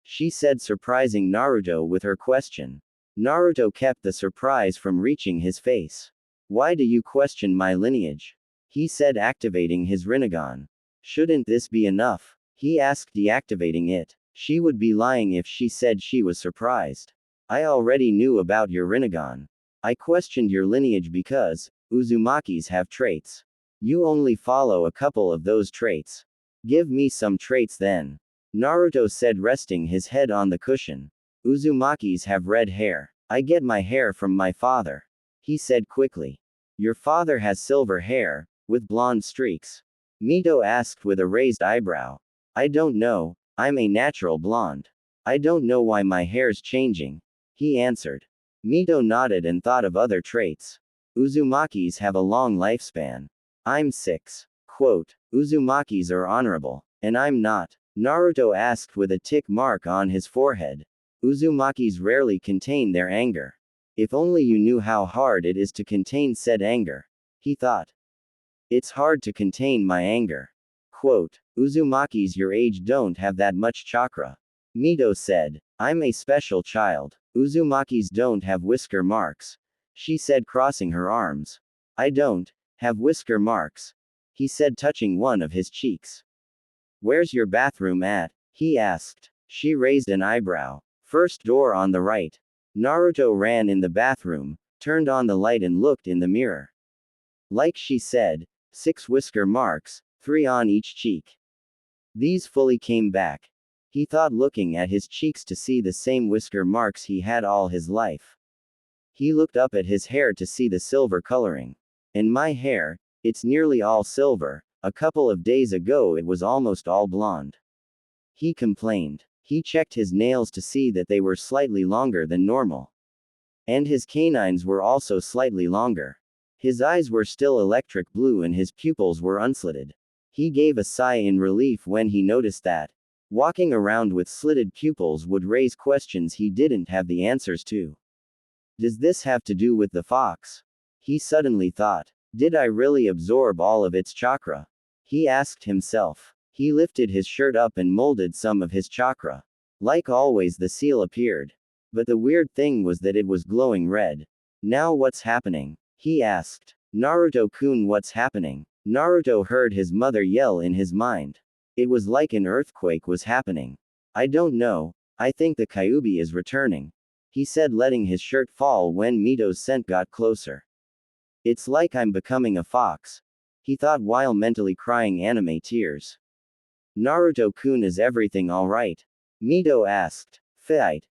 She said, surprising Naruto with her question. Naruto kept the surprise from reaching his face. Why do you question my lineage? He said, activating his Rinnegan. Shouldn't this be enough? He asked, deactivating it. She would be lying if she said she was surprised. I already knew about your Rinnegan. I questioned your lineage because Uzumakis have traits. You only follow a couple of those traits. Give me some traits then. Naruto said, resting his head on the cushion. Uzumakis have red hair. I get my hair from my father. He said quickly. Your father has silver hair, with blonde streaks. Mito asked with a raised eyebrow. I don't know, I'm a natural blonde. I don't know why my hair's changing. He answered. Mito nodded and thought of other traits. Uzumakis have a long lifespan. I'm 6. Quote, Uzumakis are honorable. And I'm not. Naruto asked with a tick mark on his forehead. Uzumakis rarely contain their anger. If only you knew how hard it is to contain said anger. He thought. It's hard to contain my anger. Quote, Uzumakis your age don't have that much chakra. Mito said. I'm a special child. Uzumakis don't have whisker marks. She said crossing her arms. I don't have whisker marks. He said touching one of his cheeks. Where's your bathroom at? He asked. She raised an eyebrow. First door on the right. Naruto ran in the bathroom, turned on the light and looked in the mirror. Like she said, 6 whisker marks, 3 on each cheek. These fully came back. He thought looking at his cheeks to see the same whisker marks he had all his life. He looked up at his hair to see the silver coloring. And my hair, it's nearly all silver, a couple of days ago it was almost all blonde. He complained. He checked his nails to see that they were slightly longer than normal. And his canines were also slightly longer. His eyes were still electric blue and his pupils were unslitted. He gave a sigh in relief when he noticed that walking around with slitted pupils would raise questions he didn't have the answers to. Does this have to do with the fox? He suddenly thought. Did I really absorb all of its chakra? He asked himself. He lifted his shirt up and molded some of his chakra. Like always, the seal appeared. But the weird thing was that it was glowing red. Now what's happening? He asked. Naruto-kun, what's happening? Naruto heard his mother yell in his mind. It was like an earthquake was happening. I don't know, I think the Kyuubi is returning. He said, letting his shirt fall when Mito's scent got closer. It's like I'm becoming a fox. He thought while mentally crying anime tears. Naruto-kun, is everything alright? Mito asked. Fight.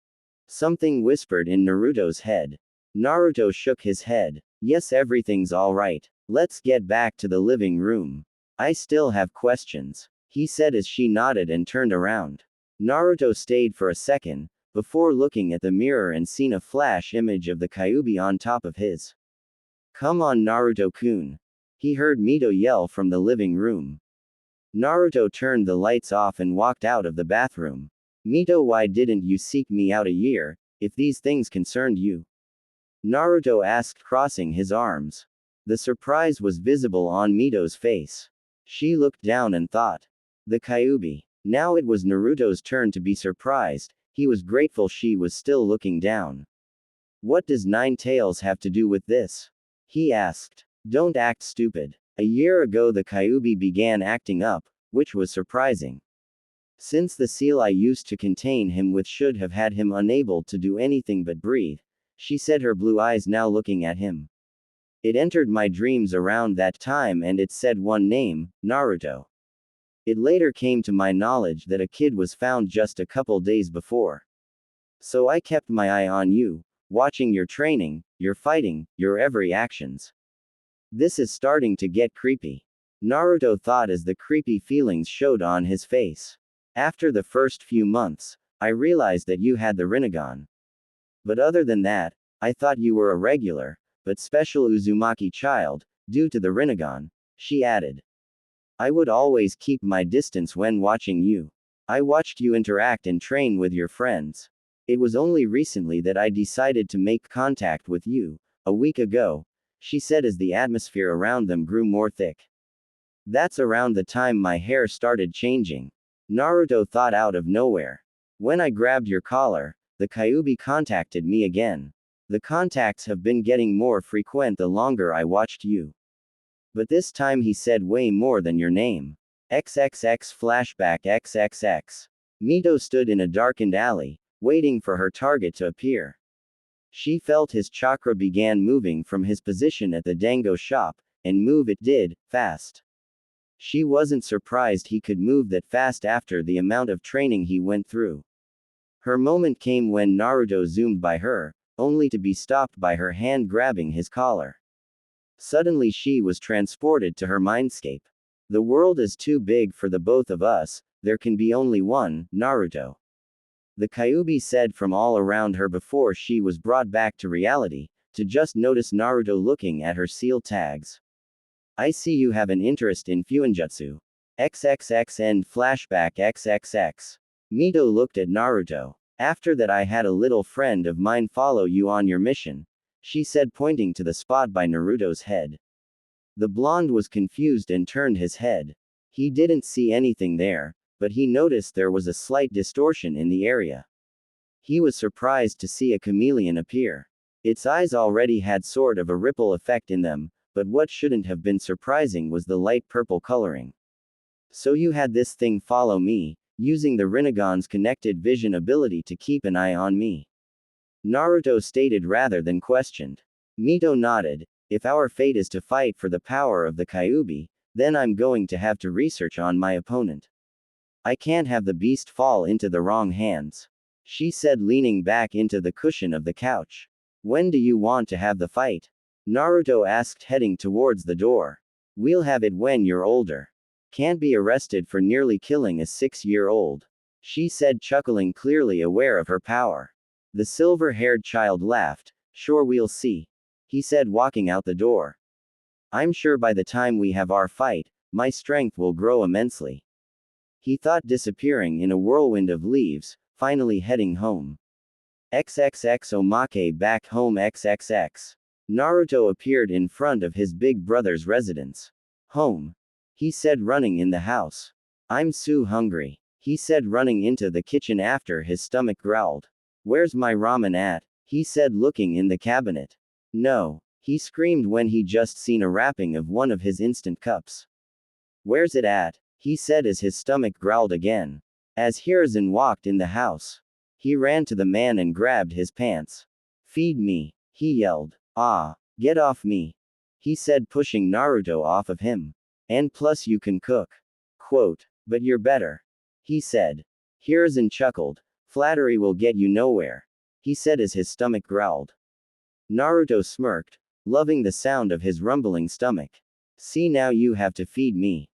Something whispered in Naruto's head. Naruto shook his head. Yes, everything's alright. Let's get back to the living room. I still have questions, he said as she nodded and turned around. Naruto stayed for a second, before looking at the mirror and seen a flash image of the Kyuubi on top of his. Come on, Naruto-kun. He heard Mito yell from the living room. Naruto turned the lights off and walked out of the bathroom. Mito, why didn't you seek me out a year, if these things concerned you? Naruto asked, crossing his arms. The surprise was visible on Mito's face. She looked down and thought. The Kyuubi. Now it was Naruto's turn to be surprised. He was grateful she was still looking down. What does Nine Tails have to do with this? He asked. Don't act stupid. A year ago the Kyuubi began acting up, which was surprising. Since the seal I used to contain him with should have had him unable to do anything but breathe, she said, her blue eyes now looking at him. It entered my dreams around that time and it said one name, Naruto. It later came to my knowledge that a kid was found just a couple days before. So I kept my eye on you, watching your training, your fighting, your every actions. This is starting to get creepy. Naruto thought as the creepy feelings showed on his face. After the first few months, I realized that you had the Rinnegan. But other than that, I thought you were a regular, but special Uzumaki child, due to the Rinnegan, she added. I would always keep my distance when watching you. I watched you interact and train with your friends. It was only recently that I decided to make contact with you, a week ago, she said as the atmosphere around them grew more thick. That's around the time my hair started changing. Naruto thought out of nowhere. When I grabbed your collar, the Kyuubi contacted me again. The contacts have been getting more frequent the longer I watched you. But this time he said way more than your name. XXX flashback XXX. Mito stood in a darkened alley, waiting for her target to appear. She felt his chakra began moving from his position at the dango shop, and move it did, fast. She wasn't surprised he could move that fast after the amount of training he went through. Her moment came when Naruto zoomed by her, only to be stopped by her hand grabbing his collar. Suddenly she was transported to her mindscape. The world is too big for the both of us, there can be only one, Naruto. The Kyuubi said from all around her before she was brought back to reality, to just notice Naruto looking at her seal tags. I see you have an interest in Fuinjutsu. XXX end flashback XXX. Mito looked at Naruto. After that I had a little friend of mine follow you on your mission, she said pointing to the spot by Naruto's head. The blonde was confused and turned his head. He didn't see anything there, but he noticed there was a slight distortion in the area. He was surprised to see a chameleon appear. Its eyes already had sort of a ripple effect in them, but what shouldn't have been surprising was the light purple coloring. So you had this thing follow me, using the Rinnegan's connected vision ability to keep an eye on me. Naruto stated rather than questioned. Mito nodded. If our fate is to fight for the power of the Kyuubi, then I'm going to have to research on my opponent. I can't have the beast fall into the wrong hands, she said leaning back into the cushion of the couch. When do you want to have the fight? Naruto asked heading towards the door. We'll have it when you're older. Can't be arrested for nearly killing a 6-year-old, she said chuckling clearly aware of her power. The silver-haired child laughed. Sure we'll see, he said walking out the door. I'm sure by the time we have our fight, my strength will grow immensely, he thought disappearing in a whirlwind of leaves, finally heading home. XXX Omake back home XXX. Naruto appeared in front of his big brother's residence. Home, he said running in the house. I'm so hungry, he said running into the kitchen after his stomach growled. Where's my ramen at? He said looking in the cabinet. No, he screamed when he just seen a wrapping of one of his instant cups. Where's it at? He said as his stomach growled again. As Hiruzen walked in the house, he ran to the man and grabbed his pants. Feed me, he yelled. Ah, get off me, he said pushing Naruto off of him. And plus you can cook. Quote, but you're better, he said. Hiruzen chuckled. Flattery will get you nowhere, he said as his stomach growled. Naruto smirked, loving the sound of his rumbling stomach. See now you have to feed me.